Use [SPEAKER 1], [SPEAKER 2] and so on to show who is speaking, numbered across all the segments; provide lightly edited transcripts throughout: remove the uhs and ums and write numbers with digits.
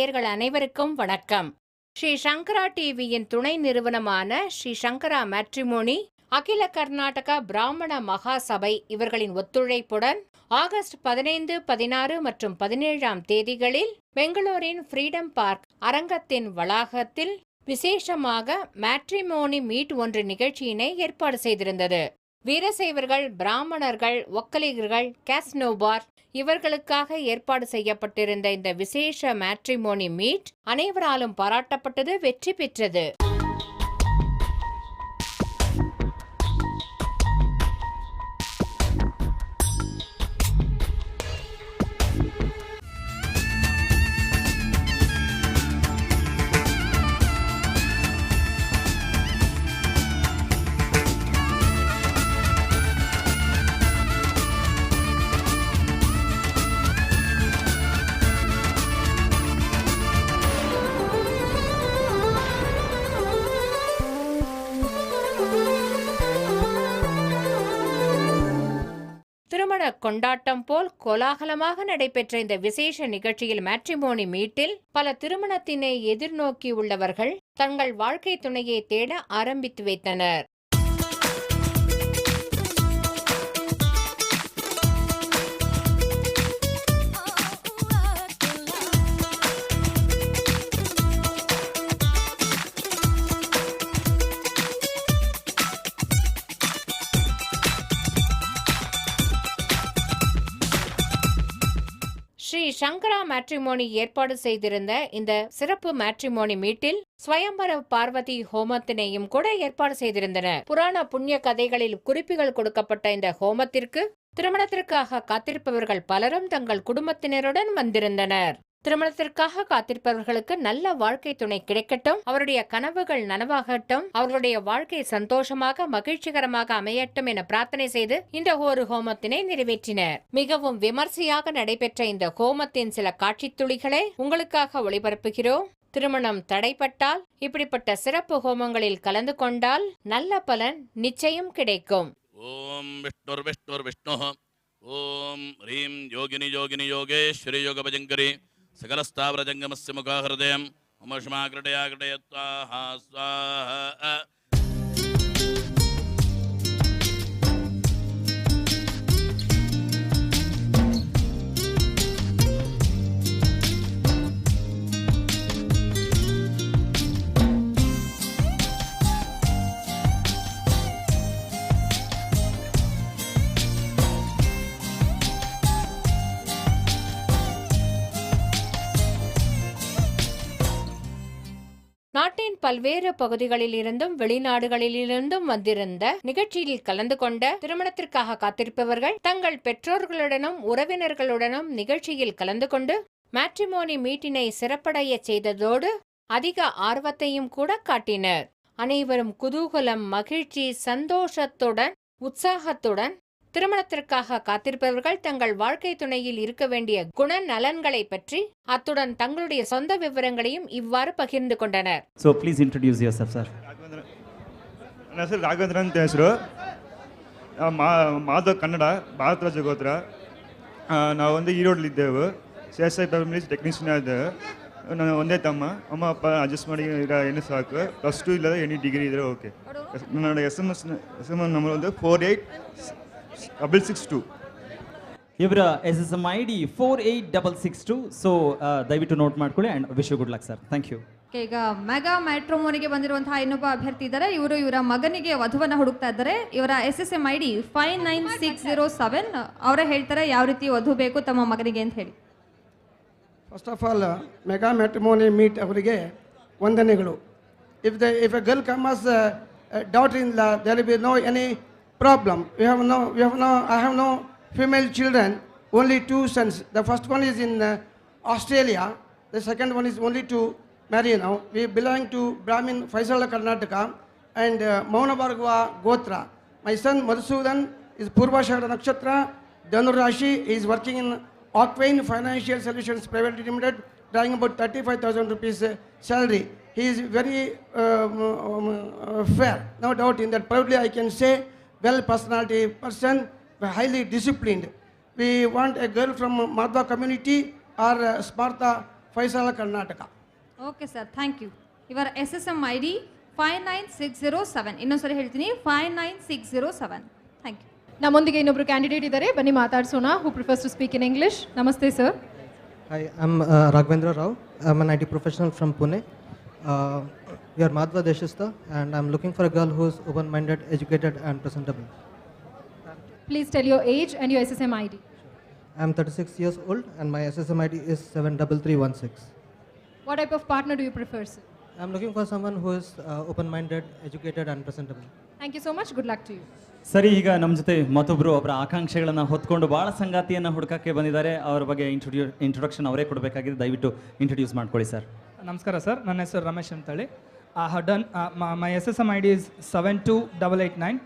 [SPEAKER 1] நேயர்கள் அனைவருக்கும் வணக்கம். ஸ்ரீ சங்கரா டிவியின் துணை நிறுவனமான ஸ்ரீ சங்கரா மேட்ரிமோனி, அகில கர்நாடகா பிராமண மகா சபை இவர்களின் ஒத்துழைப்புடன் ஆகஸ்ட் 15, 16 மற்றும் 17ஆம் தேதிகளில் பெங்களூரின் ஃப்ரீடம் பார்க் அரங்கத்தின் வளாகத்தில் விசேஷமாக மேட்ரிமோனி மீட் ஒன்று நிகழ்ச்சியினை ஏற்பாடு செய்திருந்தது. வீரசைவர்கள், பிராமணர்கள், ஒக்கலிகர்கள், கேஸ்னோபார் இவர்களுக்காக ஏற்பாடு செய்யப்பட்டிருந்த இந்த விசேஷ மேட்ரிமோனி மீட் அனைவராலும் பாராட்டப்பட்டது, வெற்றி பெற்றது. திருமண கொண்டாட்டம் போல் கோலாகலமாக நடைபெற்ற இந்த விசேஷ நிகழ்ச்சியில் மேட்ரிமோனி மீட்டில் பல திருமணத்தினை எதிர்நோக்கியுள்ளவர்கள் தங்கள் வாழ்க்கை துணையை தேட ஆரம்பித்து வைத்தனர். ஸ்ரீ சங்கரா மேட்ரிமோனி ஏற்பாடு செய்திருந்த இந்த சிறப்பு மேட்ரிமோனி மீட்டில் ஸ்வயம்பர பார்வதி ஹோமத்தினையும் கூட ஏற்பாடு செய்திருந்தனர். புராண புண்ணிய கதைகளில் குறிப்புகள் கொடுக்கப்பட்ட இந்த ஹோமத்திற்கு திருமணத்திற்காக காத்திருப்பவர்கள் பலரும் தங்கள் குடும்பத்தினருடன் வந்திருந்தனர். திருமணத்திற்காக காத்திருப்பவர்களுக்கு நல்ல வாழ்க்கை துணை கிடைக்கட்டும், அவருடைய கனவுகள் நனவாகட்டும், அவர்களுடைய வாழ்க்கை சந்தோஷமாக மகிழ்ச்சிகரமாக அமையட்டும் என பிரார்த்தனை செய்து இந்த ஒரு ஹோமத்தினை நிறைவேற்றினர். மிகவும் விமர்சையாக நடைபெற்ற இந்த ஹோமத்தின் சில காட்சி துளிகளை உங்களுக்காக ஒளிபரப்புகிறோம். திருமணம் தடைப்பட்டால் இப்படிப்பட்ட சிறப்பு ஹோமங்களில் கலந்து கொண்டால் நல்ல பலன் நிச்சயம் கிடைக்கும்.
[SPEAKER 2] ஓம் விஷ்ணுர் விஷ்ணுர் விஷ்ணு ஓம் ரீம் யோகினி யோகினி யோகேஸ்வரி யோகபஜங்கரி சகலஸ்தாவரஜங்கமஸ்ய முகாஹிருதயம் மமஷ்மாகிருடயாகிருடயத்வாஹா ஸ்வாஹா.
[SPEAKER 1] நாட்டின் பல்வேறு பகுதிகளில் இருந்தும் வெளிநாடுகளிலிருந்தும் வந்திருந்த நிகழ்ச்சியில் கலந்து கொண்ட திருமணத்திற்காக காத்திருப்பவர்கள் தங்கள் பெற்றோர்களுடனும் உறவினர்களுடனும் நிகழ்ச்சியில் கலந்து கொண்டு மேட்ரிமோனி மீட்டினை சிறப்படைய செய்ததோடு அதிக ஆர்வத்தையும் கூட காட்டினர். அனைவரும் குதூகலம், மகிழ்ச்சி, சந்தோஷத்துடன், உற்சாகத்துடன் திருமணத்திற்காக காத்திருப்பவர்கள் தங்கள் வாழ்க்கை துணையில் இருக்க வேண்டிய குண நலன்களை பற்றி அத்துடன் தங்களுடைய சொந்த விவரங்களையும் இவ்வாறு பகிர்ந்து கொண்டனர்.
[SPEAKER 3] So please introduce yourself, sir.
[SPEAKER 4] ನನ್ನ ಹೆಸರು ರಾಘವೇಂದ್ರ ಅಂತ ಹೆಸರು. ಮಾಧವ್ ಕನ್ನಡ, ಭಾರತರಾಜ ಗೋತ್ರ. ನಾವು ಒಂದು ಈರೋಡ್ಲಿದ್ದೆವು. CSI ಫ್ಯಾಮಿಲೀಸ್ ಟೆಕ್ನಿಷಿಯನ್ ಇದ್ದೇವೆ. ನಾನು ಒಂದೇ ತಮ್ಮ, ಅಮ್ಮ ಅಪ್ಪ ಅಡ್ಜಸ್ಟ್ ಮಾಡಿ ಏನು ಸಾಕು. +2 ಇಲ್ಲದ ಎನಿ ಡಿಗ್ರಿ ಇದ್ರೆ ಓಕೆ. ನನ್ನ SMS ನಂಬರ್ ಒಂದು 48662.
[SPEAKER 3] ಇವರ SSM ID 48662. ಸೊ ದಯವಿಟ್ಟು ನೋಟ್ ಮಾಡ್ಕೊಳ್ಳಿ and wish you good luck sir. Thank you.
[SPEAKER 5] ಈಗ ಮೆಗಾ ಮ್ಯಾಟ್ರಿಮೋನಿಗೆ ಬಂದಿರುವಂತಹ ಇನ್ನೊಬ್ಬ ಅಭ್ಯರ್ಥಿ ಇದ್ದಾರೆ. ಇವರ ಮಗನಿಗೆ ವಧುವನ್ನು ಹುಡುಕ್ತಾ ಇದ್ದಾರೆ. ಇವರ SSM ID 59607. ಅವರೇ ಹೇಳ್ತಾರೆ ಯಾವ ರೀತಿ ವಧು ಬೇಕು ತಮ್ಮ ಮಗನಿಗೆ ಅಂತ ಹೇಳಿ.
[SPEAKER 6] First of all mega matrimony meet ಅವರಿಗೆ ವಂದನೆಗಳು. If a girl come as daughter in law, there will be no any problem. I have no female children, only 2 sons. The first one is in Australia, the second one is only to marry now. We belong to Brahmin Faisala Karnataka and Mauna Bhargava Gotra. My son Madhusudan is Purvashara Nakshatra, Dhanu Rashi. He is working in Aquain Financial Solutions Private Limited, drawing about 35,000 rupees salary. He is very fair, no doubt in that. Proudly I can say, well personality person, highly disciplined. We want a girl from Madhva community or Sparta Faisal, Karnataka.
[SPEAKER 5] Okay sir, thank you. ಇವರ SSM ID 59607. ಇನ್ನೊಂದ್ಸರಿ ಹೇಳ್ತೀನಿ, 59607. Thank you.
[SPEAKER 7] ನಮ್ಮೊಂದಿಗೆ ಇನ್ನೊಬ್ರು candidate ಇದ್ದಾರೆ, ಬನ್ನಿ ಮಾತಾಡ್ಸೋಣ. Who prefers to speak in English? ನಮಸ್ತೆ sir.
[SPEAKER 8] Hi, I'm Raghavendra Rao. I'm an IT professional from Pune. We are Madhva Deshista, and I'm looking for a girl who is open-minded, educated, and presentable.
[SPEAKER 7] Please tell your age and your SSM ID.
[SPEAKER 8] I'm 36 years old, and my SSM ID is 73316.
[SPEAKER 7] What type of partner do you prefer, sir?
[SPEAKER 8] I'm looking for someone who is open-minded, educated, and presentable.
[SPEAKER 7] Thank you so much. Good luck to you.
[SPEAKER 3] ಸರಿ, ಈಗ ನಮ್ಮ ಜೊತೆ ಮತ್ತೊಬ್ಬರು ಅವರ ಆಕಾಂಕ್ಷೆಗಳನ್ನು ಹೊತ್ಕೊಂಡು ಭಾಳ ಸಂಗಾತಿಯನ್ನು ಹುಡುಕಕ್ಕೆ ಬಂದಿದ್ದಾರೆ. ಅವರ ಬಗ್ಗೆ ಇಂಟ್ರೊಡಕ್ಷನ್ ಅವರೇ ಕೊಡಬೇಕಾಗಿದೆ. ದಯವಿಟ್ಟು ಇಂಟ್ರೊಡ್ಯೂಸ್ ಮಾಡ್ಕೊಳ್ಳಿ ಸರ್.
[SPEAKER 9] ನಮಸ್ಕಾರ ಸರ್, ನನ್ನ ಹೆಸರು ರಮೇಶ್ ಅಂತೇಳಿ. I have done my SSM ID is 72889.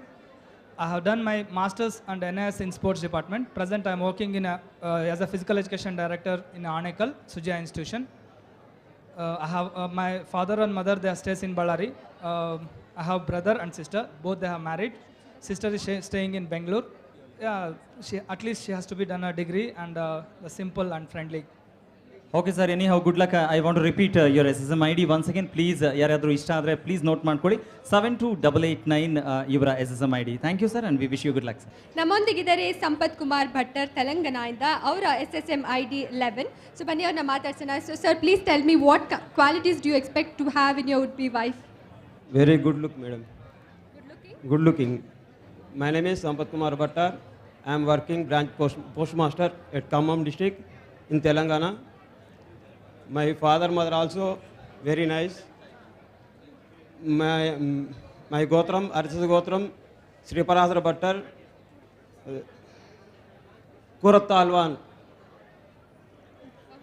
[SPEAKER 9] I have done my masters and NIS in sports department. Present I am working in as a physical education director in Anekal Sujaya institution. I have my father and mother, they are stays in Ballari. I have brother and sister, both they have married. Sister is staying in Bangalore. Yeah, at least she has to be done a degree and the simple and friendly.
[SPEAKER 3] Okay sir, anyhow good luck. I want to repeat your SSM ID once again please. ಯಾರಾದರೂ ಇಷ್ಟ ಆದರೆ please note ಮಾಡ್ಕೊಳ್ಳಿ. 72889 ಇವರ SSM ID. Thank you sir, and we wish you good luck sir.
[SPEAKER 10] ನಮ್ಮೊಂದಿಗಿದ್ದಾರೆ ಸಂಪತ್ ಕುಮಾರ್ ಭಟ್ಟರ್ ತೆಲಂಗಾಣದಿಂದ. ಅವರ SSM ID 11. So ಬನ್ನಿ ಅವ್ರನ್ನ ಮಾತಾಡ್ಸೋಣ. So sir, please tell me what qualities do you expect to have in your would be wife?
[SPEAKER 11] Very good look, madam. Good looking. My name is Sampat Kumar Bhattar. I am working branch postmaster at Khammam district in Telangana. My father, mother also very nice. My Gotram, Archas Gotram, Sri Parasara Bhattar, Kurat Alwan.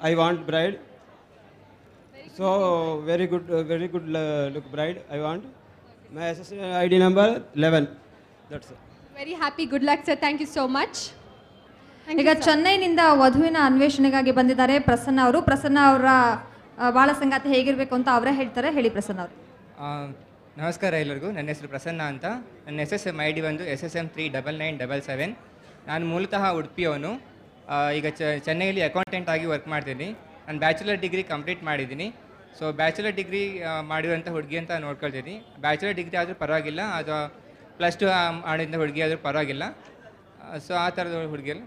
[SPEAKER 11] I want bride. So very good look bride I want. My SSM ID number 11. That's it.
[SPEAKER 10] Very happy. Good luck sir. Thank you so much.
[SPEAKER 5] ಈಗ ಚೆನ್ನೈನಿಂದ ವಧುವಿನ ಅನ್ವೇಷಣೆಗಾಗಿ ಬಂದಿದ್ದಾರೆ ಪ್ರಸನ್ನ ಅವರು. ಪ್ರಸನ್ನ ಅವರ ಬಾಳ ಸಂಗಾತಿ ಹೇಗಿರಬೇಕು ಅಂತ ಅವರೇ ಹೇಳ್ತಾರೆ. ಹೇಳಿ ಪ್ರಸನ್ನ ಅವರು.
[SPEAKER 12] ನಮಸ್ಕಾರ ಎಲ್ಲರಿಗೂ. ನನ್ನ ಹೆಸರು ಪ್ರಸನ್ನ ಅಂತ. ನನ್ನ SSM ID ಬಂದು SSM 39977. ನಾನು ಮೂಲತಃ ಉಡುಪಿಯವನು. ಈಗ ಚೆನ್ನೈಯಲ್ಲಿ ಅಕೌಂಟೆಂಟ್ ಆಗಿ ವರ್ಕ್ ಮಾಡ್ತೀನಿ. ನಾನು ಬ್ಯಾಚುಲರ್ ಡಿಗ್ರಿ ಕಂಪ್ಲೀಟ್ ಮಾಡಿದ್ದೀನಿ. ಸೊ ಬ್ಯಾಚುಲರ್ ಡಿಗ್ರಿ ಮಾಡಿರುವಂಥ ಹುಡುಗಿ ಅಂತ ನೋಡ್ಕೊಳ್ತೀನಿ. ಬ್ಯಾಚುಲರ್ ಡಿಗ್ರಿ ಆದರೂ ಪರವಾಗಿಲ್ಲ, ಅದು +2 ಮಾಡಿದ ಹುಡುಗಿ ಆದರೂ ಪರವಾಗಿಲ್ಲ. ಸೊ ಆ ಥರದ ಹುಡುಗಿಯಲ್ಲಿ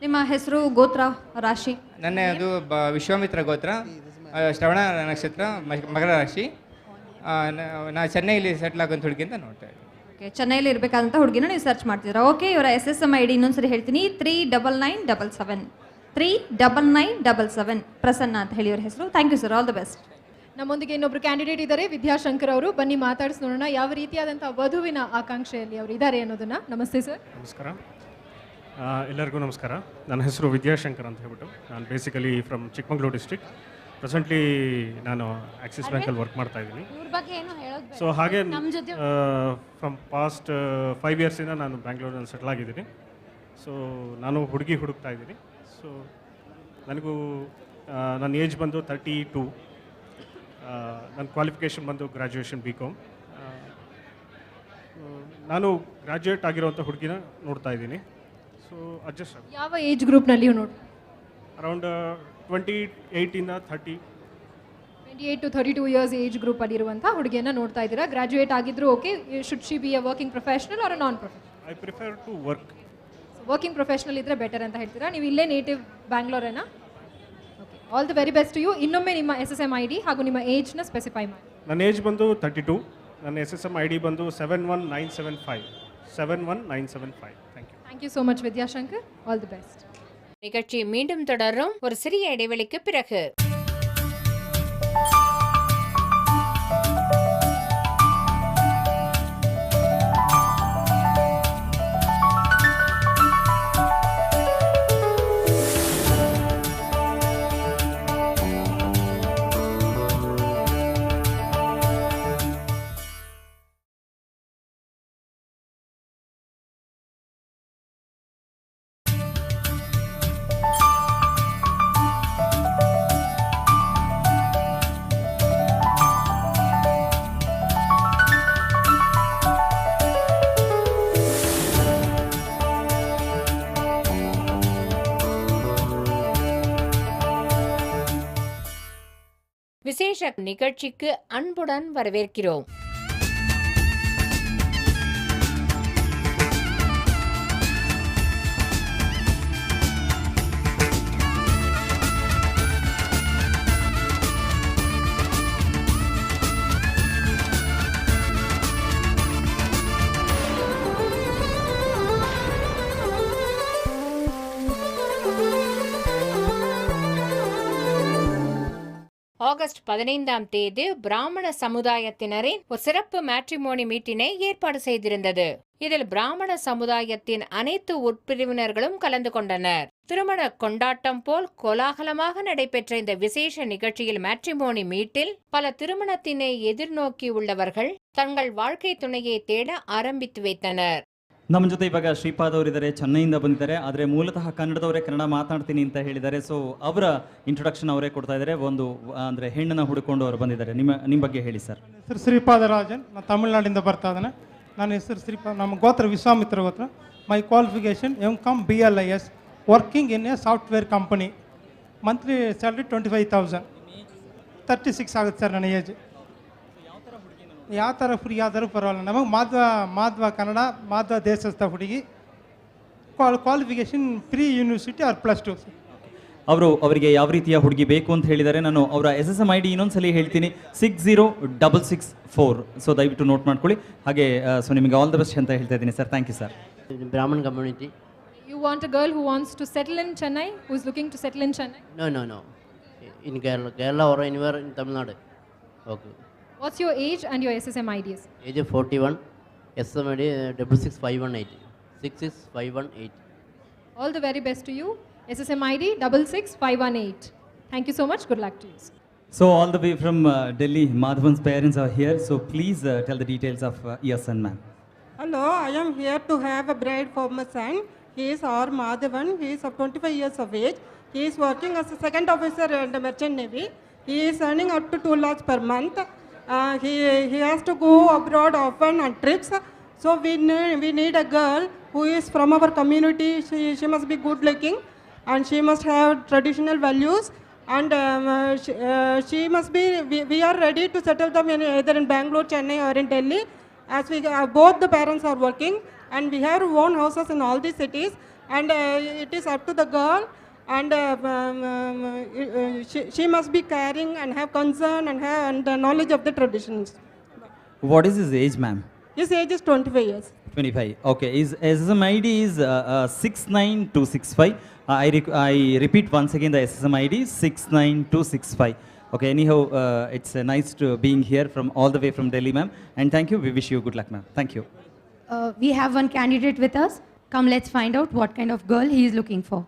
[SPEAKER 5] ನಿಮ್ಮ ಹೆಸರು, ಗೋತ್ರ, ರಾಶಿ?
[SPEAKER 12] ನನ್ನದು ವಿಶ್ವಾಮಿತ್ರ ಗೋತ್ರ, ಶ್ರವಣ ನಕ್ಷತ್ರ, ಮಕರ ರಾಶಿ. ನಾ ಚೆನ್ನೈಲಿ ಸೆಟ್ಲ್ ಆಗೋಂಥ ಹುಡುಗಿ ಅಂತ ನೋಡ್ತಾ ಇದ್ದೀನಿ.
[SPEAKER 5] ಓಕೆ, ಚೆನ್ನೈಲಿ ಇರಬೇಕಾದಂಥ ಹುಡುಗಿನ ನೀವು ಸರ್ಚ್ ಮಾಡ್ತಿದ್ದೀರಾ. ಓಕೆ, ಇವರ SSM ID ಇನ್ನೊಂದ್ಸರಿ ಹೇಳ್ತೀನಿ, 39977. 39977. ಪ್ರಸನ್ನ ಅಂತ ಹೇಳಿ ಇವ್ರ ಹೆಸರು. Thank you sir, all the best.
[SPEAKER 7] ನಮ್ಮೊಂದಿಗೆ ಇನ್ನೊಬ್ರು ಕ್ಯಾಂಡಿಡೇಟ್ ಇದ್ದಾರೆ, ವಿದ್ಯಾಶಂಕರ್ ಅವರು. ಬನ್ನಿ ಮಾತಾಡಿಸೋಣ ಯಾವ ರೀತಿಯಾದಂಥ ವಧುವಿನ ಆಕಾಂಕ್ಷೆಯಲ್ಲಿ ಅವರು ಇದ್ದಾರೆ ಅನ್ನೋದನ್ನ. ನಮಸ್ತೆ ಸರ್.
[SPEAKER 13] ನಮಸ್ಕಾರ, ಎಲ್ಲರಿಗೂ ನಮಸ್ಕಾರ. ನನ್ನ ಹೆಸರು ವಿದ್ಯಾಶಂಕರ್ ಅಂತ ಹೇಳ್ಬಿಟ್ಟು. ನಾನು basically from Chikkamagaluru district. Presently ನಾನು ಆಕ್ಸಿಸ್ ಬ್ಯಾಂಕಲ್ಲಿ ವರ್ಕ್ ಮಾಡ್ತಾ ಇದ್ದೀನಿ. ಸೊ ಹಾಗೆ ಫ್ರಮ್ ಪಾಸ್ಟ್ 5 ಇಯರ್ಸಿಂದ ನಾನು ಬ್ಯಾಂಗ್ಳೂರಲ್ಲಿ ಸೆಟ್ಲ್ ಆಗಿದ್ದೀನಿ. ಸೊ ನಾನು ಹುಡುಗಿ ಹುಡುಕ್ತಾ ಇದ್ದೀನಿ. ಸೊ ನನಗೂ ನನ್ನ ಏಜ್ ಬಂದು 32. ನನ್ನ ಕ್ವಾಲಿಫಿಕೇಷನ್ ಬಂದು ಗ್ರ್ಯಾಜುಯೇಷನ್ BCom. ನಾನು ಗ್ರ್ಯಾಜುಯೇಟ್ ಆಗಿರೋಂಥ ಹುಡುಗಿನ ನೋಡ್ತಾ ಇದ್ದೀನಿ. ಸೊ ಅಡ್ಜಸ್ಟ್ ಆಗಿ
[SPEAKER 7] ಯಾವ ಏಜ್ ಗ್ರೂಪ್ನಲ್ಲಿ ನೋಡಿ?
[SPEAKER 13] ಅರೌಂಡ್ 28ಇಂದ 30.
[SPEAKER 7] 28 to 32 ಇಯರ್ಸ್ ಏಜ್ ಗ್ರೂಪಲ್ಲಿರುವಂಥ ಹುಡುಗಿಯನ್ನು ನೋಡ್ತಾ ಇದ್ದೀರಾ. ಗ್ರ್ಯಾಜುಯೇಟ್ ಆಗಿದ್ರು okay. Should she be a working professional or non professional?
[SPEAKER 13] I prefer to work.
[SPEAKER 7] Working professional ಇದ್ದರೆ ಬೆಟರ್ ಅಂತ ಹೇಳ್ತೀರಾ. ನೀವು ಇಲ್ಲೇ ನೇಟಿವ್ ಬ್ಯಾಂಗ್ಳೂರೇನಾ? Okay, all the very best to you. ಇನ್ನೊಮ್ಮೆ ನಿಮ್ಮ SSM ID ಹಾಗೂ ನಿಮ್ಮ ಏಜ್ನ ಸ್ಪೆಸಿಫೈ ಮಾಡಿ.
[SPEAKER 13] ನನ್ನ ಏಜ್ ಬಂದು 32. ನನ್ನ SSM ID ಬಂದು 71975. 71975.
[SPEAKER 7] Thank you so much Vidyashankar. All the best.
[SPEAKER 1] நிகழ்ச்சி மீண்டும் தொடரும் ஒரு சிறிய இடைவெளிக்கு பிறகு. விசேஷ நிகழ்ச்சிக்கு அன்புடன் வரவேற்கிறோம். ஆகஸ்ட் 15ஆம் தேதி பிராமண சமுதாயத்தினரின் ஒரு சிறப்பு மேட்ரிமோனி மீட்டினை ஏற்பாடு செய்திருந்தது. இதில் பிராமண சமுதாயத்தின் அனைத்து உட்பிரிவினர்களும் கலந்து கொண்டனர். திருமண கொண்டாட்டம் போல் கோலாகலமாக நடைபெற்ற இந்த விசேஷ நிகழ்ச்சியில் மேட்ரிமோனி மீட்டில் பல திருமணத்தினை எதிர்நோக்கி உள்ளவர்கள் தங்கள் வாழ்க்கை துணையை தேட ಆರಂಭಿಸಿ வைத்தனர்.
[SPEAKER 3] ನಮ್ಮ ಜೊತೆ ಇವಾಗ ಶ್ರೀಪಾದ್ ಅವರಿದ್ದಾರೆ, ಚೆನ್ನೈಯಿಂದ ಬಂದಿದ್ದಾರೆ. ಆದರೆ ಮೂಲತಃ ಕನ್ನಡದವರೇ, ಕನ್ನಡ ಮಾತನಾಡ್ತೀನಿ ಅಂತ ಹೇಳಿದ್ದಾರೆ. ಸೊ ಅವರ ಇಂಟ್ರೊಡಕ್ಷನ್ ಅವರೇ ಕೊಡ್ತಾ ಇದ್ದಾರೆ. ಒಂದು ಅಂದರೆ ಹೆಣ್ಣನ್ನು ಹುಡುಕೊಂಡು ಅವರು ಬಂದಿದ್ದಾರೆ. ನಿಮ್ಮ ಬಗ್ಗೆ ಹೇಳಿ ಸರ್.
[SPEAKER 14] ಹೆಸರು ಶ್ರೀಪಾದರಾಜನ್, ನಾನು ತಮಿಳುನಾಡಿಂದ ಬರ್ತಾ ಇದ್ದಾನೆ. ನನ್ನ ಹೆಸರು ಶ್ರೀಪಾದ್, ನಮ್ಮ ಗೋತ್ರ ವಿಶ್ವಾಮಿತ್ರ ಗೋತ್ರ. My qualification M.Com BLIS, working in a software company. Monthly salary 25,000. 36 ಆಗುತ್ತೆ ಸರ್ ನನ್ನ ಏಜ್. ಯಾವ ಥರ ಫ್ರೀ ಆದರೂ ಪರವಾಗಿಲ್ಲ. ನಮಗೆ ಮಾಧ್ವ ಕನ್ನಡ, ಮಾಧ್ವ ದೇಶಸ್ಥ ಹುಡುಗಿ. Qualification pre university or +2.
[SPEAKER 3] ಅವರಿಗೆ ಯಾವ ರೀತಿಯ ಹುಡುಗಿ ಬೇಕು ಅಂತ ಹೇಳಿದ್ದಾರೆ. ನಾನು ಅವರ SSM ID ಇನ್ನೊಂದ್ಸಲಿ ಹೇಳ್ತೀನಿ, 606664. ಸೊ ದಯವಿಟ್ಟು ನೋಟ್ ಮಾಡ್ಕೊಳ್ಳಿ. ಹಾಗೆ ಸೊ ನಿಮಗೆ ಆಲ್ ದ ಬೆಸ್ಟ್ ಅಂತ ಹೇಳ್ತಾ ಇದ್ದೀನಿ sir. Thank you sir.
[SPEAKER 15] Brahmin community.
[SPEAKER 7] You want a girl who wants to settle in Chennai, who is looking to settle in Chennai?
[SPEAKER 15] No. In Kerala or anywhere in Tamil Nadu. Okay.
[SPEAKER 7] What's your age and your SSM IDs?
[SPEAKER 15] Age of 41, SSM ID 66518. 66518.
[SPEAKER 7] All the very best to you. SSM ID 66518. Thank you so much. Good luck to you.
[SPEAKER 3] So all the way from Delhi, Madhavan's parents are here. So please tell the details of your son, ma'am.
[SPEAKER 16] Hello, I am here to have a bride for my son. He is R. Madhavan. He is of 25 years of age. He is working as a second officer in the Merchant Navy. He is earning up to 2 lakhs per month. He has to go abroad often on trips. So we need a girl who is from our community. She must be good looking and she must have traditional values. And she must be, we are ready to settle them either in Bangalore, Chennai or in Delhi. As we both the parents are working and we have own houses in all these cities. And it is up to the girl. And she must be caring and have concern and have the knowledge of the traditions.
[SPEAKER 3] What is his age, ma'am?
[SPEAKER 16] His age is 25 years.
[SPEAKER 3] 25. Okay. His SSM ID is 69265. I repeat once again the SSM ID 69265. Okay. Anyhow, it's nice to being here from all the way from Delhi, ma'am. And thank you. We wish you good luck, ma'am. Thank you.
[SPEAKER 17] We have one candidate with us. Come, let's find out what kind of girl he is looking for.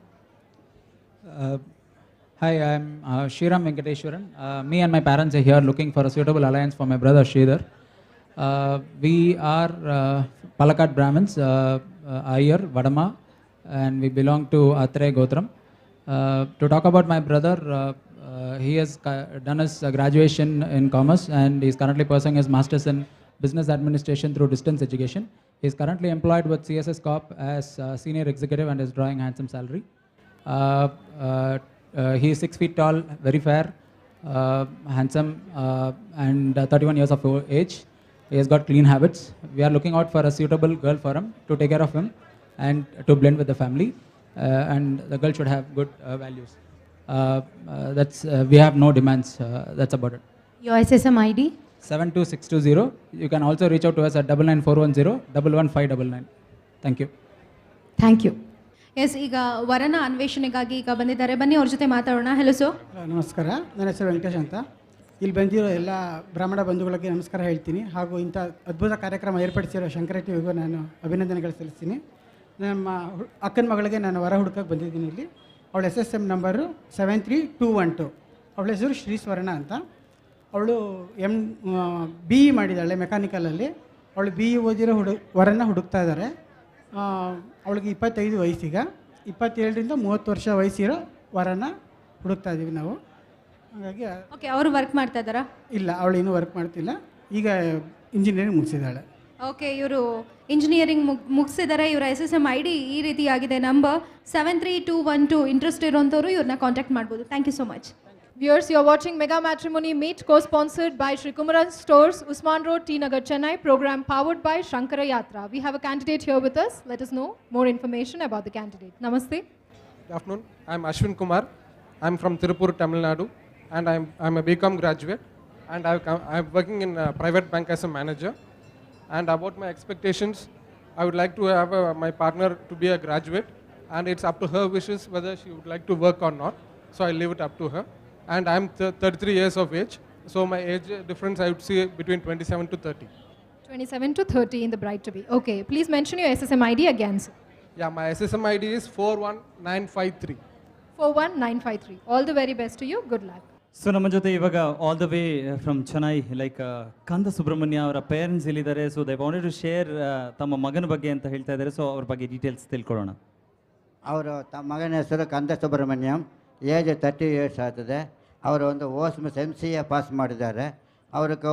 [SPEAKER 18] Hi, I'm Shriram Venkateshwaran. Me and my parents are here looking for a suitable alliance for my brother Sridhar. We are Palakkad Brahmins, Iyer, Vadama, and we belong to Atre Gotram. To talk about my brother, he has done his graduation in commerce and he is currently pursuing his master's in business administration through distance education. He is currently employed with CSS Corp as senior executive and is drawing handsome salary. He is 6 feet tall, very fair, handsome, and 31 years of age. He has got clean habits. We are looking out for a suitable girl for him to take care of him and to blend with the family. And the girl should have good values. We have no demands. That's about it.
[SPEAKER 17] Your SSM ID?
[SPEAKER 18] 72620. You can also reach out to us at 99410 11599. Thank you.
[SPEAKER 17] Thank you.
[SPEAKER 5] Yes, ಈಗ ವರನ ಅನ್ವೇಷಣೆಗಾಗಿ ಈಗ ಬಂದಿದ್ದಾರೆ. ಬನ್ನಿ ಅವ್ರ ಜೊತೆ ಮಾತಾಡೋಣ. Hello sir.
[SPEAKER 6] ನಮಸ್ಕಾರ, ನನ್ನ ಹೆಸರು ವೆಂಕಟೇಶ್ ಅಂತ. ಇಲ್ಲಿ ಬಂದಿರೋ ಎಲ್ಲ ಬ್ರಾಹ್ಮಣ ಬಂಧುಗಳಿಗೆ ನಮಸ್ಕಾರ ಹೇಳ್ತೀನಿ. ಹಾಗೂ ಇಂಥ ಅದ್ಭುತ ಕಾರ್ಯಕ್ರಮ ಏರ್ಪಡಿಸಿರೋ ಶಂಕರ ಟಿವಿಗೂ ನಾನು ಅಭಿನಂದನೆಗಳು ಸಲ್ಲಿಸ್ತೀನಿ. ನಮ್ಮ ಅಕ್ಕನ ಮಗಳಿಗೆ ನಾನು ವರ ಹುಡುಕಕ್ಕೆ ಬಂದಿದ್ದೀನಿ ಇಲ್ಲಿ. ಅವಳ SSM ನಂಬರು 73212. ಅವಳ ಹೆಸರು ಶ್ರೀ ಸ್ವರ್ಣ ಅಂತ. ಅವಳು BE ಮಾಡಿದ್ದಾಳೆ ಮೆಕ್ಯಾನಿಕಲಲ್ಲಿ. ಅವಳು BE ಓದಿರೋ ವರನ್ನ ಹುಡುಕ್ತಾ ಇದ್ದಾರೆ. ಅವಳಿಗೆ 25 ವಯಸ್ಸೀಗ. 27ರಿಂದ 30 ವರ್ಷ ವಯಸ್ಸಿರೋ ವರನ ಹುಡುಕ್ತಾ ಇದ್ದೀವಿ ನಾವು. ಹಾಗಾಗಿ
[SPEAKER 5] ಓಕೆ, ಅವರು ವರ್ಕ್ ಮಾಡ್ತಾ ಇದ್ದಾರಾ?
[SPEAKER 6] ಇಲ್ಲ, ಅವಳು ಇನ್ನೂ ವರ್ಕ್ ಮಾಡ್ತಿಲ್ಲ. ಈಗ ಇಂಜಿನಿಯರಿಂಗ್ ಮುಗಿಸಿದ್ದಾಳೆ.
[SPEAKER 5] ಓಕೆ, ಇವರು ಇಂಜಿನಿಯರಿಂಗ್ ಮುಗಿಸಿದ್ದಾರೆ. ಇವರ SSM ID ಈ ರೀತಿ ಆಗಿದೆ, ನಂಬರ್ 73212. ಇಂಟ್ರೆಸ್ಟ್ ಇರೋಂಥವ್ರು ಇವ್ರನ್ನ ಕಾಂಟ್ಯಾಕ್ಟ್ ಮಾಡ್ಬೋದು. Thank you so much.
[SPEAKER 7] Viewers, you are watching Mega Matrimony Meet, co-sponsored by Sri Kumaran Stores, Usman Road, T Nagar, Chennai. Program powered by Shankara Yatra. We have a candidate here with us. Let us know more information about the candidate. Namaste.
[SPEAKER 19] Good afternoon. I'm Ashwin Kumar. I'm from Tirupur, Tamil Nadu, and I'm a BCom graduate, and I'm working in a private bank as a manager. And about my expectations, I would like to have my partner to be a graduate, and it's up to her wishes whether she would like to work or not. So I leave it up to her. And I'm 33 years of age, so my age difference I would see between 27 to 30.
[SPEAKER 7] 27 to 30 in the bride to be. Okay, please mention your SSM ID again, sir.
[SPEAKER 19] Yeah, my SSM ID is 41953.
[SPEAKER 7] 41953. All the very best to you. Good luck.
[SPEAKER 3] So ನಮ್ಮ ಜೊತೆ ಇವಾಗ all the way from Chennai like Kanda Subramanya ಅವರ parents ಇಲ್ಲಿದ್ದಾರೆ. So they wanted to share ತಮ್ಮ ಮಗನ ಬಗ್ಗೆ ಅಂತ ಹೇಳ್ತಾ ಇದ್ದಾರೆ. ಸೊ ಅವ್ರ ಬಗ್ಗೆ ಡೀಟೇಲ್ಸ್ ತಿಳ್ಕೊಳ್ಳೋಣ.
[SPEAKER 20] ಅವರು ತಮ್ಮ ಮಗನ ಹೆಸರು ಕಂದ ಸುಬ್ರಹ್ಮಣ್ಯಂ, ಏಜ್ 30 ಇಯರ್ಸ್ ಆಗ್ತದೆ. ಅವರು ಒಂದು ಓಸ್ಮಸ್ MCA ಪಾಸ್ ಮಾಡಿದ್ದಾರೆ. ಅವ್ರಿಗೆ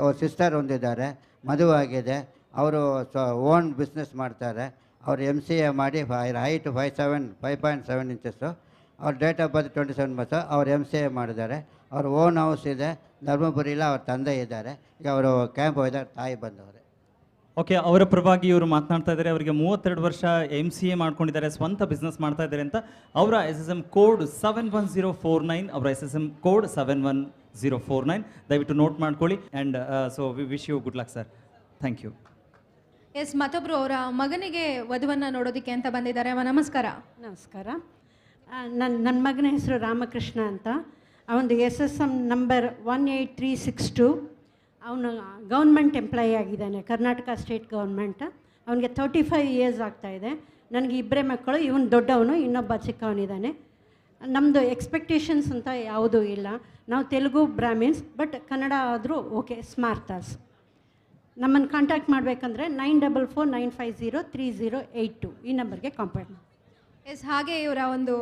[SPEAKER 20] ಅವ್ರ ಸಿಸ್ಟರ್ ಒಂದಿದ್ದಾರೆ, ಮದುವೆ ಆಗಿದೆ. ಅವರು ಓನ್ ಬಿಸ್ನೆಸ್ ಮಾಡ್ತಾರೆ. ಅವರು MCA ಮಾಡಿ ಹೈಟ್ 5.7 ಇಂಚಸ್ಸು. ಅವ್ರ ಡೇಟ್ ಆಫ್ ಬರ್ತ್ 27 ಮಂತ್ಸು. ಅವ್ರು MCA ಮಾಡಿದ್ದಾರೆ. ಅವ್ರ ಓನ್ ಹೌಸ್ ಇದೆ ಧರ್ಮಪುರಿಲಿ. ಅವ್ರ ತಂದೆ ಇದ್ದಾರೆ. ಈಗ ಅವರು ಕ್ಯಾಂಪ್ ಹೋಗಿದ್ದಾರೆ, ತಾಯಿ ಬಂದವರು.
[SPEAKER 3] ಓಕೆ, ಅವರ ಪರವಾಗಿ ಇವರು ಮಾತನಾಡ್ತಾ ಇದ್ದಾರೆ. ಅವರಿಗೆ 32 ವರ್ಷ MCA ಮಾಡ್ಕೊಂಡಿದ್ದಾರೆ, ಸ್ವಂತ ಬಿಸ್ನೆಸ್ ಮಾಡ್ತಾ ಇದ್ದಾರೆ ಅಂತ. ಅವರ SSM ಕೋಡ್ 71049, ಅವರ SSM ಕೋಡ್ 71049. ದಯವಿಟ್ಟು ನೋಟ್ ಮಾಡ್ಕೊಳ್ಳಿ. And so we wish you good luck sir. Thank you.
[SPEAKER 5] Yes, ಮತ್ತೊಬ್ಬರು ಅವರ ಮಗನಿಗೆ ವಧುವನ್ನು ನೋಡೋದಕ್ಕೆ ಅಂತ ಬಂದಿದ್ದಾರೆ. ನಮಸ್ಕಾರ.
[SPEAKER 21] ನಮಸ್ಕಾರ. ನನ್ನ ಮಗನ ಹೆಸರು ರಾಮಕೃಷ್ಣ ಅಂತ. ಅವನದು SSM ನಂಬರ್ 18362. ಅವನು ಗೌರ್ಮೆಂಟ್ ಎಂಪ್ಲಾಯಿ ಆಗಿದ್ದಾನೆ, ಕರ್ನಾಟಕ ಸ್ಟೇಟ್ ಗೌರ್ಮೆಂಟ್. ಅವನಿಗೆ 35 ಇಯರ್ಸ್ ಆಗ್ತಾಯಿದೆ. ನನಗೆ ಇಬ್ಬರೇ ಮಕ್ಕಳು, ಇವನು ದೊಡ್ಡವನು, ಇನ್ನೊಬ್ಬ ಚಿಕ್ಕವನಿದ್ದಾನೆ. ನಮ್ಮದು ಎಕ್ಸ್ಪೆಕ್ಟೇಷನ್ಸ್ ಅಂತ ಯಾವುದೂ ಇಲ್ಲ. ನಾವು ತೆಲುಗು ಬ್ರಾಹ್ಮಿನ್ಸ್, ಬಟ್ ಕನ್ನಡ ಆದರೂ ಓಕೆ, ಸ್ಮಾರ್ತಾಸ್. ನಮ್ಮನ್ನು ಕಾಂಟ್ಯಾಕ್ಟ್ ಮಾಡಬೇಕಂದ್ರೆ 9449503082 ಈ ನಂಬರ್ಗೆ ಕಾಂಟ್ಯಾಕ್ಟ್ ಮಾಡಿ.
[SPEAKER 5] ಎಸ್, ಹಾಗೆ ಇವರ ಒಂದು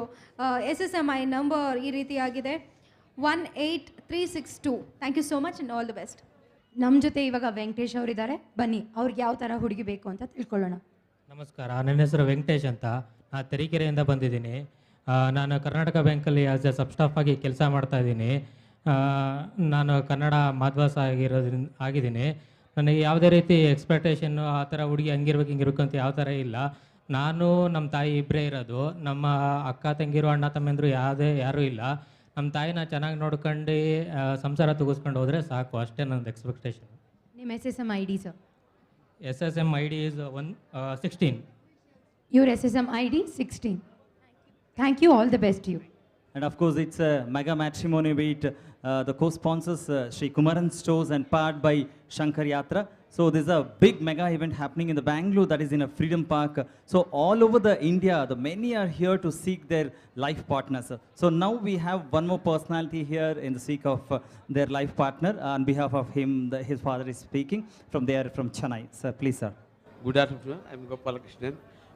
[SPEAKER 5] SSMI ನಂಬರ್ ಈ ರೀತಿಯಾಗಿದೆ 18362. Thank you so much and all the best.
[SPEAKER 17] ನಮ್ಮ ಜೊತೆ ಇವಾಗ ವೆಂಕಟೇಶ್ ಅವರಿದ್ದಾರೆ. ಬನ್ನಿ ಅವ್ರಿಗೆ ಯಾವ ಥರ ಹುಡುಗಿ ಬೇಕು ಅಂತ ತಿಳ್ಕೊಳ್ಳೋಣ.
[SPEAKER 22] ನಮಸ್ಕಾರ, ನನ್ನ ಹೆಸರು ವೆಂಕಟೇಶ್ ಅಂತ. ನಾನು ತರೀಕೆರೆಯಿಂದ ಬಂದಿದ್ದೀನಿ. ನಾನು ಕರ್ನಾಟಕ ಬ್ಯಾಂಕಲ್ಲಿ ಆ್ಯಸ್ ಎ ಸಬ್ ಸ್ಟಾಫ್ ಆಗಿ ಕೆಲಸ ಮಾಡ್ತಾಯಿದ್ದೀನಿ. ನಾನು ಕನ್ನಡ ಮಾಧ್ವಾಸ ಆಗಿದ್ದೀನಿ. ನನಗೆ ಯಾವುದೇ ರೀತಿ ಎಕ್ಸ್ಪೆಕ್ಟೇಷನ್ನು ಆ ಥರ ಹುಡುಗಿ ಹಿಂಗಿರ್ಬೇಕು ಅಂತ ಯಾವ ಥರ ಇಲ್ಲ. ನಾನು ನಮ್ಮ ತಾಯಿ ಇಬ್ಬರೇ ಇರೋದು. ನಮ್ಮ ಅಕ್ಕ ತಂಗಿರು ಅಣ್ಣ ತಮ್ಮಂದರು ಯಾರೂ ಇಲ್ಲ. ನಮ್ಮ ತಾಯಿನ ಚೆನ್ನಾಗಿ ನೋಡ್ಕೊಂಡು ಸಂಸಾರ ತುಗಿಸ್ಕೊಂಡು ಹೋದರೆ ಸಾಕು, ಅಷ್ಟೇ ನನ್ನದು ಎಕ್ಸ್ಪೆಕ್ಟೇಷನ್.
[SPEAKER 17] ನಿಮ್ಮ SSM ID sir?
[SPEAKER 22] SSM ID is 16.
[SPEAKER 17] Your SSM ID 16. Thank you. All the best to you.
[SPEAKER 3] And of course, it's a mega matrimony meet. The co-sponsors Sri Kumaran Stores and powered by Shankar Yatra. So there's a big mega event happening in the Bangalore, that is in a Freedom Park. So all over the India, the many are here to seek their life partners. So now we have one more personality here in the seek of their life partner. On behalf of him, his father is speaking from Chennai. Sir, please, sir.
[SPEAKER 23] Good afternoon. I'm Gopalakrishnan.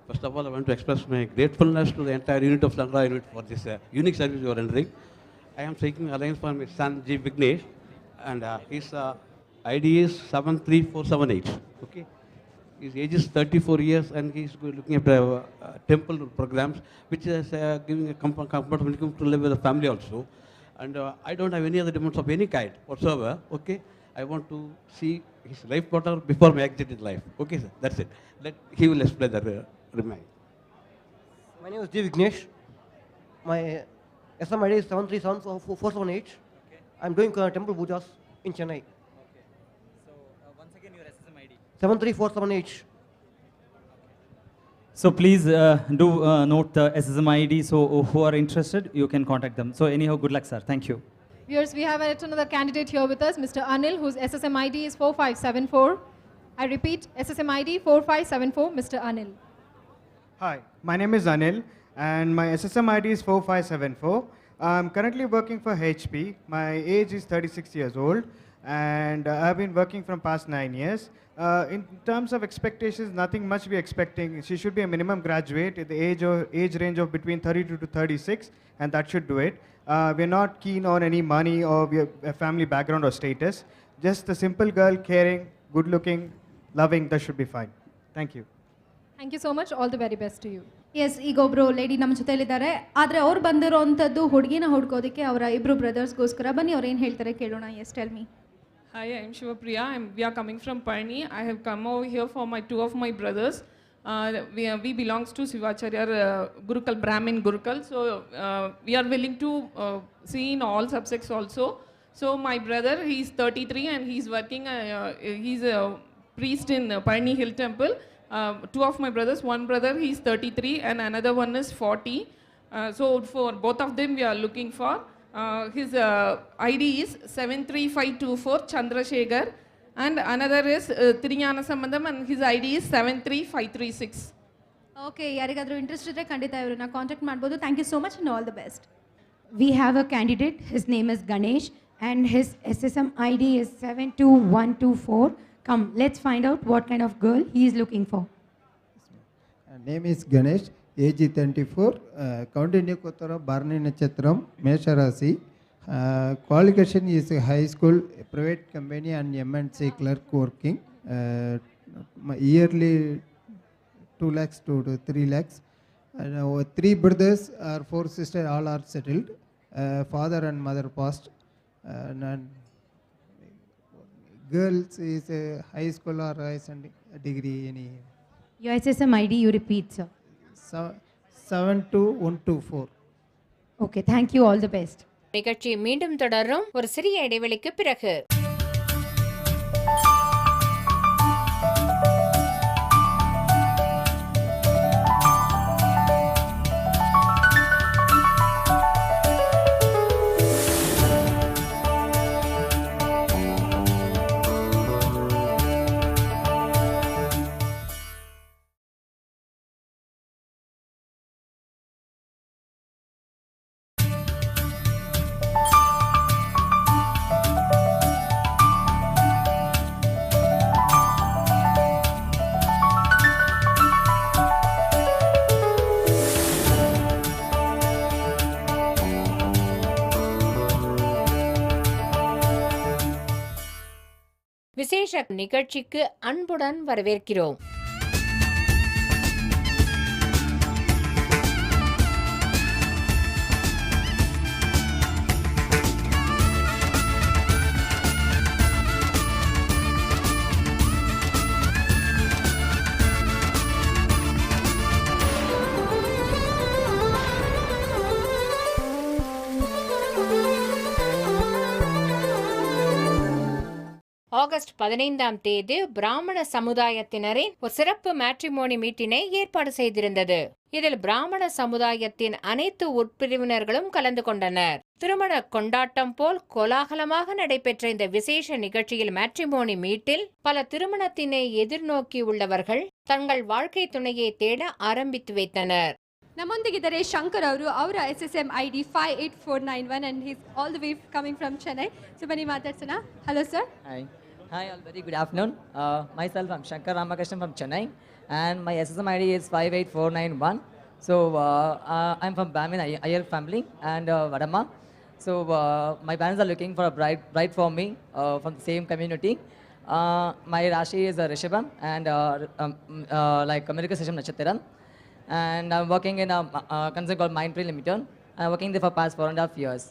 [SPEAKER 23] First of all, I want to express my gratefulness to the entire unit of Shankara unit for this unique service you are rendering. I am seeking alliance for my son G. Vignesh, and his ID is 73478. Okay, his age is 34 years, and he is looking at temple programs, which is giving a comfort when he comes to live with a family also. And I don't have any other demands of any kind whatsoever. Okay, I want to see his life partner before my exit in life. Okay, sir, that's it. He will explain the remain.
[SPEAKER 24] My name is G. Vignesh. My SSM ID is 73748. Okay. I'm doing temple pujas in Chennai.
[SPEAKER 3] Okay. So once again, your SSM ID.
[SPEAKER 24] 73478.
[SPEAKER 3] So please do note the SSM ID. So who are interested, you can contact them. So anyhow, good luck, sir. Thank you.
[SPEAKER 7] Viewers, we have another candidate here with us, Mr. Anil, whose SSM ID is 4574. I repeat, SSM ID 4574, Mr. Anil.
[SPEAKER 25] Hi, my name is Anil, and my SSM ID is 4574. I'm currently working for HP. My age is 36 years old, and I've been working from past 9 years. In terms of expectations, nothing much we're expecting. She should be a minimum graduate at the age range of between 32 to 36, and that should do it. We're not keen on any money or a family background or status. Just a simple girl, caring, good looking, loving, that should be fine. Thank you.
[SPEAKER 7] Thank you so much. All the very best to you.
[SPEAKER 5] Yes, ಈಗ ಒಬ್ರು lady ನಮ್ಮ ಜೊತೆಲಿದ್ದಾರೆ. ಆದರೆ ಅವ್ರು ಬಂದಿರೋವಂಥದ್ದು ಹುಡುಗಿನ ಹುಡ್ಕೋದಕ್ಕೆ ಅವರ ಇಬ್ರು ಬ್ರದರ್ಸ್ಗೋಸ್ಕರ. ಬನ್ನಿ ಅವ್ರು ಏನು ಹೇಳ್ತಾರೆ ಕೇಳೋಣ. Yes, tell me.
[SPEAKER 2] Hi, I'm Shivapriya. We are coming from Parni. I have come over here for two of my brothers. We belongs to Sivacharya Gurukul, Brahmin Gurukul. So we are willing to see in all subjects also. So my brother, he's 33 and he's working. He's a priest in Parni Hill Temple. Two of my brothers, one brother he's 33 and another one is 40. So for both of them we are looking for. His ID is 73524 Chandrasekhar and another is Tiriyana Sambandham and his ID is 73536.
[SPEAKER 5] Okay, ಯಾರಿಗಾದರೂ interest ಇದ್ದರೆ ಖಂಡಿತ ಇವ್ರನ್ನ contact ಮಾಡ್ಬೋದು. Thank you so much and all the best.
[SPEAKER 17] We have a candidate. His name is Ganesh and his SSM ID is 72124. Come, let's find out what kind of girl he is looking for.
[SPEAKER 4] Name is Ganesh, age 34, Kaundinya Kottara, Barni Nachatram, Mesharasi. Qualification is high school, private company and MNC clerk working. My yearly 2 lakhs to 3 lakhs. And our 3 brothers or 4 sisters all are settled. Father and mother passed. And girls is a high school or high degree any.
[SPEAKER 17] Your SSM ID, you repeat, sir.
[SPEAKER 4] 72124.
[SPEAKER 17] Okay, thank you. All the best.
[SPEAKER 1] நிகழ்ச்சி மீண்டும் தொடரும் ஒரு சிறிய இடைவெளிக்கு பிறகு. விசேஷ நிகழ்ச்சிக்கு அன்புடன் வரவேற்கிறோம். ஆகஸ்ட் 15ஆம் தேதி பிராமண சமுதாயத்தினரின் ஒரு சிறப்பு மேட்ரிமோனி மீட்டினை ஏற்பாடு செய்திருந்தது. இதில் பிராமண சமுதாயத்தின் அனைத்து உட்பிரிவினர்களும் கலந்து கொண்டனர். திருமண கொண்டாட்டம் போல் கோலாகலமாக நடைபெற்ற இந்த விசேஷ நிகழ்ச்சியில் மேட்ரிமோனி மீட்டில் பல திருமணத்தினை எதிர்நோக்கி உள்ளவர்கள் தங்கள் வாழ்க்கை துணையை தேட ஆரம்பித்து வைத்தனர்.
[SPEAKER 10] ನಮ್ಮೊಂದಿಗಿದ್ದಾರೆ ಶಂಕರ್ ಅವರು. ಅವರ SSM ID 58491 and he's all the way coming from Chennai. So ಬನ್ನಿ ಮಾತಾಡ್ಸೋಣ. Hello sir.
[SPEAKER 8] Hi all, very good afternoon. Myself, I'm Shankar Ramakrishnan from Chennai and my SSM ID is 58491. So I'm from Brahmin Iyer family and Vadama. So my parents are looking for a bride for me from the same community. My Rashi is Rishabham and like America Sesham Nachathiram. And I'm working in a concern called Mindtree Limited. I'm working there for past 4.5 years.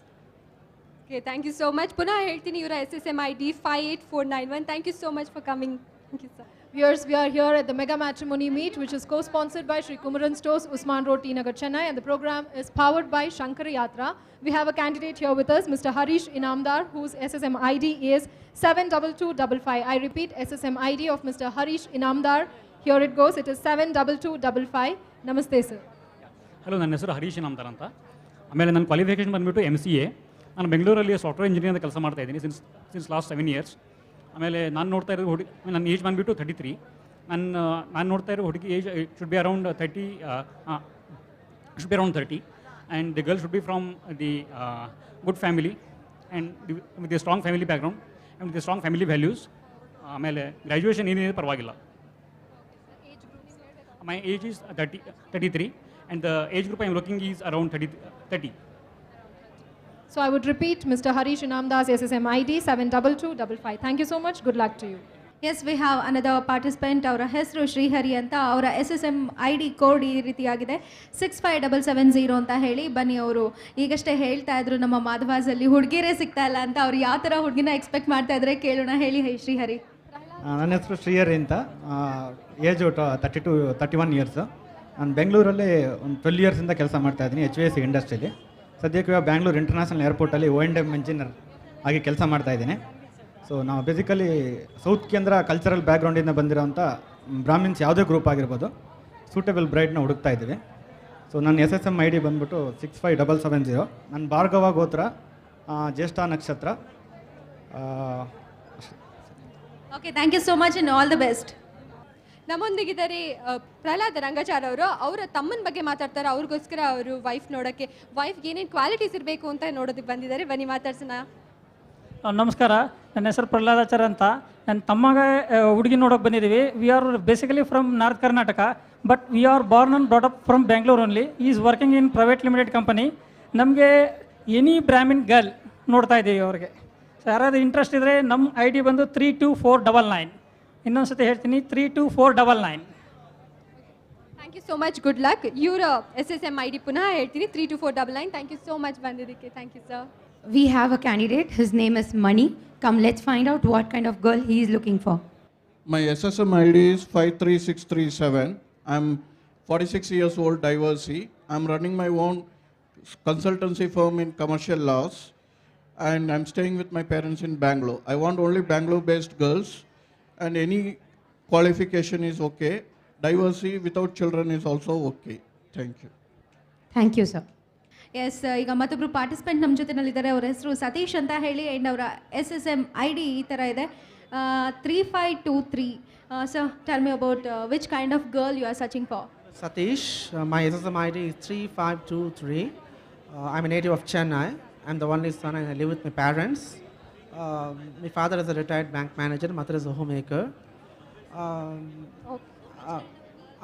[SPEAKER 10] Okay, thank you so much. ಪುನಃ ಹೇಳ್ತೀನಿ, ಇವರ SSM ID 58491. Thank you so much for coming. Thank you sir.
[SPEAKER 7] Viewers, we are here at the Mega Matrimony Meet, which is co-sponsored by Sri Kumaran Stores, Usman Road, T Nagar, Chennai, and the program is powered by Shankara Yatra. We have a candidate here with us, Mr. Harish Inamdar, whose SSM ID is 72255. I repeat, SSM ID of Mr. Harish Inamdar. Here it goes. It is 72255. ನಮಸ್ತೆ sir.
[SPEAKER 9] Hello, ನನ್ನ ಹೆಸರು ಹರೀಶ್ ಇನಾಮ್ದಾರ್ ಅಂತ. ಆಮೇಲೆ ನನ್ನ qualification ಬಂದುಬಿಟ್ಟು MCA. ನಾನು ಬೆಂಗಳೂರಲ್ಲಿ software engineer ಅಂತ ಕೆಲಸ ಮಾಡ್ತಾ ಇದ್ದೀನಿ ಸಿನ್ಸ್ ಲಾಸ್ಟ್ 7 years. ಆಮೇಲೆ ನಾನು ನೋಡ್ತಾ ಇರೋದು ನನ್ನ ಏಜ್ ಬಂದುಬಿಟ್ಟು 33. ನಾನು ನೋಡ್ತಾ ಇರೋ ಹುಡುಗಿ age should be around 30 and the girl should be from the good family and with the strong family background and with the strong family values. ಆಮೇಲೆ ಗ್ರ್ಯಾಜುಯೇಷನ್ ಏನಿದೆ ಪರವಾಗಿಲ್ಲ. My age is 33 and the age group I am looking is around 30.
[SPEAKER 7] So I would repeat, Mr. Harish Inamdar's SSM ID 72255. Thank you so much. Good luck to you.
[SPEAKER 5] Yes we have another participant. ಅವರ ಹೆಸರು ಶ್ರೀಹರಿ ಅಂತ. ಅವರ SSM ID code ಈ ರೀತಿಯಾಗಿದೆ 65770 ಅಂತ ಹೇಳಿ. ಬನ್ನಿ, ಅವರು ಈಗಷ್ಟೇ ಹೇಳ್ತಾ ಇದ್ರು ನಮ್ಮ ಮಾಧವಾಸಲ್ಲಿ ಹುಡುಗಿರೇ ಸಿಗ್ತಾ ಇಲ್ಲ ಅಂತ. ಅವ್ರು ಯಾವ ಥರ ಹುಡುಗಿನ ಎಕ್ಸ್ಪೆಕ್ಟ್ ಮಾಡ್ತಾ ಇದ್ರೆ ಕೇಳೋಣ. ಹೇಳಿ ಶ್ರೀಹರಿ.
[SPEAKER 11] ನನ್ನ ಹೆಸರು ಶ್ರೀಹರಿ ಅಂತ. Age 31 years. ನಾನು ಬೆಂಗಳೂರಲ್ಲಿ ಒಂದು 12 ಇಯರ್ಸಿಂದ ಕೆಲಸ ಮಾಡ್ತಾಯಿದ್ದೀನಿ HVAC ಇಂಡಸ್ಟ್ರಿಯಲ್ಲಿ. ಸದ್ಯಕ್ಕೆ ಬ್ಯಾಂಗ್ಳೂರು ಇಂಟರ್ನ್ಯಾಷನಲ್ ಏರ್ಪೋರ್ಟಲ್ಲಿ O&M ಇಂಜಿನಿಯರ್ ಆಗಿ ಕೆಲಸ ಮಾಡ್ತಾಯಿದ್ದೀನಿ. ಸೊ ನಾವು ಬೇಸಿಕಲಿ ಸೌತ್ ಕೇಂದ್ರ ಕಲ್ಚರಲ್ ಬ್ಯಾಕ್ಗ್ರೌಂಡಿಂದ ಬಂದಿರೋಂಥ ಬ್ರಾಹ್ಮಿನ್ಸ್ ಯಾವುದೇ ಗ್ರೂಪ್ ಆಗಿರ್ಬೋದು ಸೂಟೇಬಲ್ ಬ್ರೈಡ್ನ ಹುಡುಕ್ತಾ ಇದ್ದೀವಿ. ಸೊ ನನ್ನ SSM ID ಬಂದ್ಬಿಟ್ಟು 65770. ನನ್ನ ಭಾರ್ಗವ ಗೋತ್ರ, ಜ್ಯೇಷ್ಠ ನಕ್ಷತ್ರ.
[SPEAKER 5] Okay, thank you so much and all the best.
[SPEAKER 10] ನಮ್ಮೊಂದಿಗಿದ್ದಾರೆ ಪ್ರಹ್ಲಾದ್ ರಂಗಾಚಾರ್ ಅವರು. ಅವರ ತಮ್ಮನ ಬಗ್ಗೆ ಮಾತಾಡ್ತಾರೆ. ಅವ್ರಿಗೋಸ್ಕರ ಅವರು ವೈಫ್ ನೋಡೋಕ್ಕೆ, ವೈಫ್ಗೆ ಏನೇನು ಕ್ವಾಲಿಟೀಸ್ ಇರಬೇಕು ಅಂತ ನೋಡೋದಕ್ಕೆ ಬಂದಿದ್ದಾರೆ. ಬನ್ನಿ ಮಾತಾಡ್ಸೋಣ.
[SPEAKER 12] ನಮಸ್ಕಾರ, ನನ್ನ ಹೆಸರು ಪ್ರಹ್ಲಾದಾಚಾರ್ಯ ಅಂತ. ನನ್ನ ತಮ್ಮಗೆ ಹುಡುಗಿ ನೋಡೋಕೆ ಬಂದಿದ್ದೀವಿ. We are basically from north Karnataka, but we are born and brought up from Bangalore only. Is working in private limited company. ನಮಗೆ ಎನಿ ಬ್ರಾಹ್ಮಿನ್ ಗರ್ಲ್ ನೋಡ್ತಾ ಇದ್ದೀವಿ ಅವ್ರಿಗೆ. ಸೊ ಯಾರಾದರೂ ಇಂಟ್ರೆಸ್ಟ್ ಇದ್ದರೆ ನಮ್ಮ ID ಬಂದು 32499. ಇನ್ನೊಂದು ಸತಿ ಹೇಳ್ತೀನಿ, 32499.
[SPEAKER 10] Thank you so much, good luck. ಇವರ SSM ID ಪುನಃ ಹೇಳ್ತೀನಿ 32499. ಥ್ಯಾಂಕ್ ಯು ಸೋ ಮಚ್ ಬಂದಿದ್ದಕ್ಕೆ. Thank you sir.
[SPEAKER 17] We have a candidate. His name is Mani. Come, let's find out what kind of girl he is looking for.
[SPEAKER 13] My SSM ID is 53637. I'm 46 years old, divorcee. I'm running my own consultancy firm in commercial laws, and I'm staying with my parents in Bangalore. I want only Bangalore-based girls, and any qualification is okay. Divorcee without children is also okay. Thank you.
[SPEAKER 17] Thank you, sir.
[SPEAKER 5] Yes, ಈಗ ಮತ್ತೊಬ್ಬರು participant ನಮ್ಮ ಜೊತೆನಲ್ಲಿದ್ದಾರೆ. ಅವರ ಹೆಸರು ಸತೀಶ್ ಅಂತ ಹೇಳಿ. And ಅವರ SSM ID ಈ ಥರ ಇದೆ 3523. Sir, tell me about which kind of girl you are searching for.
[SPEAKER 14] Satish, my SSM ID is 3523. I'm a native of Chennai. I'm the only son and I live with my parents. My father is a retired bank manager, mother is a homemaker.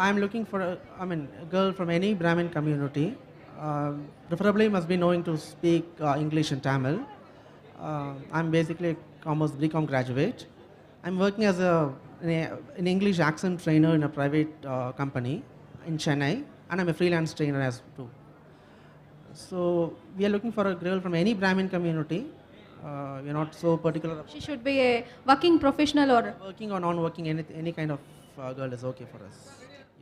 [SPEAKER 14] I'm looking for a girl from any Brahmin community. Preferably must be knowing to speak English and Tamil. I'm basically a commerce BCom graduate. I'm working as an English accent trainer in a private company in Chennai, and I'm a freelance trainer as too. So we are looking for a girl from any Brahmin community. We're not so particular.
[SPEAKER 5] She should be a working professional or
[SPEAKER 14] working or non-working. Any kind of girl is okay for us.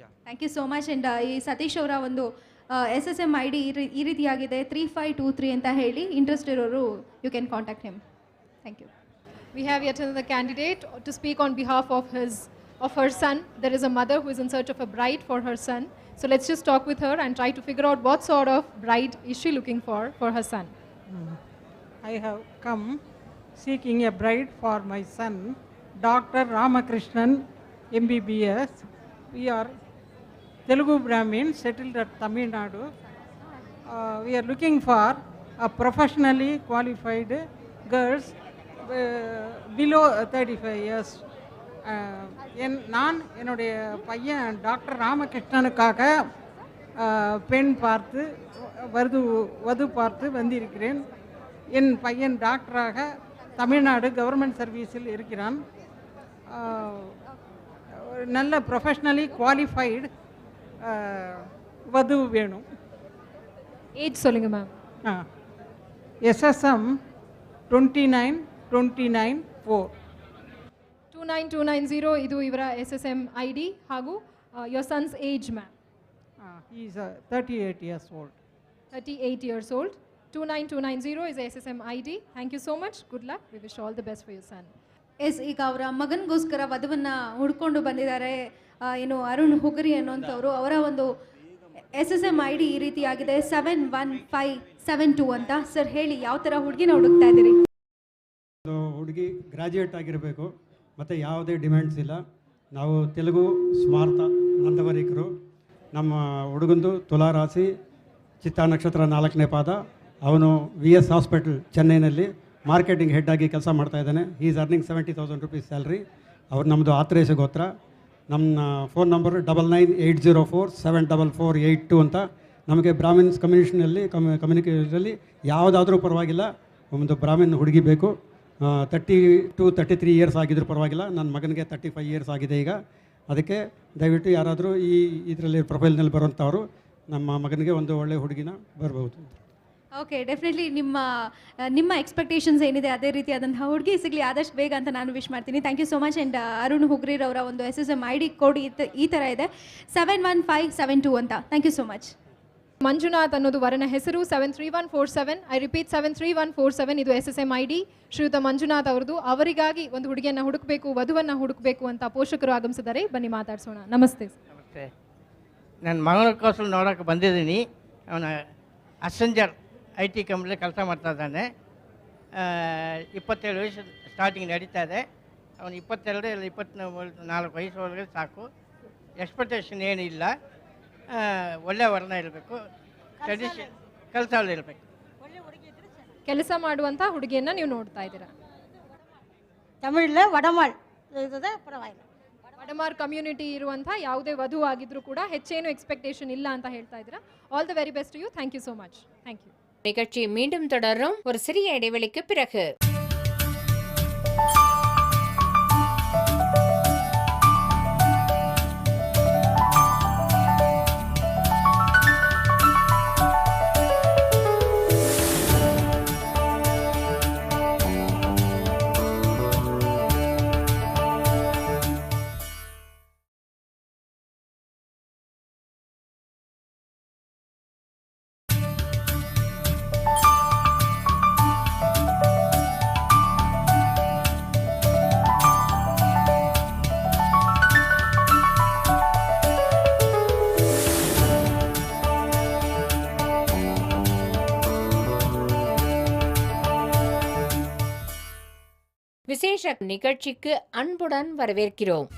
[SPEAKER 14] Yeah.
[SPEAKER 5] Thank you so much. And ಈ ಸತೀಶ್ ಅವರ ಒಂದು SSM ID ಈ ರೀತಿಯಾಗಿದೆ 3523 ಅಂತ ಹೇಳಿ. Interest ಇರೋರು you can contact him. Thank you.
[SPEAKER 7] We have yet another candidate to speak on behalf of her son. There is a mother who is in search of a bride for her son. So let's just talk with her and try to figure out what sort of bride is she looking for her son.
[SPEAKER 15] I have come seeking a bride for my son, Dr. Ramakrishnan, MBBS. We are Telugu Brahmin settled at Tamil Nadu. We are looking for a professionally qualified girls below 35 years. நான் என்னுடைய பையன் doctor ராமகிருஷ்ணனுக்காக பெண் பார்த்து வது பார்த்து வந்திருக்கிறேன். என் பையன் டாக்டராக தமிழ்நாடு கவர்மெண்ட் சர்வீஸில் இருக்கிறான். நல்ல ப்ரொஃபஷ்னலி குவாலிஃபைடு வது வேணும்.
[SPEAKER 7] ஏஜ் சொல்லுங்கள் மேம்.
[SPEAKER 15] SSM 29294.
[SPEAKER 7] 29290 ಇದು ಇವರ SSM ID ಹಾಗೂ your son's age ma'am.
[SPEAKER 15] He is 38 years old.
[SPEAKER 7] 38 years old. 29290 is SSM ID. Thank you so much. Good luck. We wish all the best for your son.
[SPEAKER 5] Yes, ಈಗ ಅವರ ಮಗನಿಗೋಸ್ಕರ ವಧುವನ್ನು ಹುಡ್ಕೊಂಡು ಬಂದಿದ್ದಾರೆ. ಏನು ಅರುಣ್ ಹುಗರಿ ಅನ್ನೋಂಥವ್ರು. ಅವರ ಒಂದು SSM ID ಈ ರೀತಿಯಾಗಿದೆ 71572 ಅಂತ. ಸರ್, ಹೇಳಿ ಯಾವ ಥರ ಹುಡುಗಿನ ಹುಡುಕ್ತಾ ಇದ್ದೀರಿ?
[SPEAKER 26] ಹುಡುಗಿ ಗ್ರಾಜ್ಯುಯೇಟ್ ಆಗಿರಬೇಕು ಮತ್ತು ಯಾವುದೇ ಡಿಮ್ಯಾಂಡ್ಸ್ ಇಲ್ಲ. ನಾವು ತೆಲುಗು ಸ್ಮಾರ್ತ ನಂದವರಿಕರು. ನಮ್ಮ ಹುಡುಗಂದು ತುಲಾರಾಶಿ, ಚಿತ್ತಾ ನಕ್ಷತ್ರ 4ನೇ ಪಾದ. ಅವನು VS ಹಾಸ್ಪಿಟಲ್ ಚೆನ್ನೈನಲ್ಲಿ ಮಾರ್ಕೆಟಿಂಗ್ ಹೆಡ್ ಆಗಿ ಕೆಲಸ ಮಾಡ್ತಾ ಇದ್ದಾನೆ. Is earning 70,000 rupees salary. ಅವ್ರು ನಮ್ಮದು ಆತ್ರೇಶ ಗೋತ್ರ. ನಮ್ಮ ಫೋನ್ ನಂಬರ್ 9980474482 ಅಂತ. ನಮಗೆ ಬ್ರಾಹ್ಮಿನ್ಸ್ ಕಮ್ಯುನಿಕೇಷನಲ್ಲಿ ಯಾವುದಾದ್ರೂ ಪರವಾಗಿಲ್ಲ, ಒಂದು ಬ್ರಾಹ್ಮಿನ್ ಹುಡುಗಿ ಬೇಕು. 32-33 ಇಯರ್ಸ್ ಆಗಿದ್ರು ಪರವಾಗಿಲ್ಲ. ನನ್ನ ಮಗನಿಗೆ 35 ಇಯರ್ಸ್ ಆಗಿದೆ ಈಗ. ಅದಕ್ಕೆ ದಯವಿಟ್ಟು ಯಾರಾದರೂ ಈ ಇದರಲ್ಲಿ ಪ್ರೊಫೈಲ್ನಲ್ಲಿ ಬರುವಂಥವ್ರು ನಮ್ಮ ಮಗನಿಗೆ ಒಂದು ಒಳ್ಳೆಯ ಹುಡುಗಿನ ಬರ್ಬೋದು.
[SPEAKER 5] ಓಕೆ, ಡೆಫಿನೆಟ್ಲಿ ನಿಮ್ಮ ಎಕ್ಸ್ಪೆಕ್ಟೇಷನ್ಸ್ ಏನಿದೆ ಅದೇ ರೀತಿಯಾದಂತಹ ಹುಡುಗಿ ಸಿಗಲಿ ಆದಷ್ಟು ಬೇಗ ಅಂತ ನಾನು ವಿಶ್ ಮಾಡ್ತೀನಿ. Thank you so much. And Arun ಹುಗ್ರೀರ್ ಅವರ ಒಂದು SSM ID ಕೋಡ್ ಈ ಥರ ಇದೆ 71572 ಅಂತ. Thank you so much.
[SPEAKER 7] Manjunath ಅನ್ನೋದು ವರನ ಹೆಸರು 73147. I repeat 73147. ಇದು SSM ID ಶ್ರೀಯುತ ಮಂಜುನಾಥ್ ಅವ್ರದ್ದು. ಅವರಿಗಾಗಿ ಒಂದು ಹುಡುಗಿಯನ್ನು ಹುಡುಕಬೇಕು, ವಧುವನ್ನು ಹುಡುಕಬೇಕು ಅಂತ ಪೋಷಕರು ಆಗಮಿಸಿದ್ದಾರೆ. ಬನ್ನಿ ಮಾತಾಡ್ಸೋಣ. ನಮಸ್ತೆ.
[SPEAKER 6] ನಮಸ್ತೆ. ನನ್ನ ಮಗನಕ್ಕೋಸ್ಕರ ನೋಡೋಕ್ಕೆ ಬಂದಿದ್ದೀನಿ. ಅವನ ಅಸೆಂಜರ್ IT ಕಂಪ್ನಿಲಿ ಕೆಲಸ ಮಾಡ್ತಾ ಇದ್ದಾನೆ. 27 ವಯಸ್ಸು ಸ್ಟಾರ್ಟಿಂಗ್ ನಡೀತಾ ಇದೆ. ಅವನು 22 ಇಲ್ಲ 24 ವಯಸ್ಸು ಒಳಗೆ ಸಾಕು. ಎಕ್ಸ್ಪೆಕ್ಟೇಷನ್ ಏನಿಲ್ಲ. ಒಳ್ಳೆ ವರ್ಣ ಇರಬೇಕು, ಟ್ರೆಡಿಷನ್ ಕೆಲಸಗಳಿರಬೇಕು.
[SPEAKER 7] ಕೆಲಸ ಮಾಡುವಂಥ ಹುಡುಗಿಯನ್ನು ನೀವು ನೋಡ್ತಾ ಇದ್ದೀರಾ?
[SPEAKER 16] ತಮಿಳಿல் ವಡಮಾಳ್ ಇದೆ, ಪರವಾಗಿಲ್ಲ.
[SPEAKER 7] ವಡಮಾರ್ ಕಮ್ಯುನಿಟಿ ಇರುವಂಥ ಯಾವುದೇ ವಧು ಆಗಿದ್ರೂ ಕೂಡ ಹೆಚ್ಚೇನು ಎಕ್ಸ್ಪೆಕ್ಟೇಷನ್ ಇಲ್ಲ ಅಂತ ಹೇಳ್ತಾ ಇದ್ದೀರಾ. All the very best to you. Thank you so much. Thank you.
[SPEAKER 1] நிகழ்ச்சி மீண்டும் தொடரும் ஒரு சிறிய இடைவெளிக்கு பிறகு. விசேஷ நிகழ்ச்சிக்கு அன்புடன் வரவேற்கிறோம்.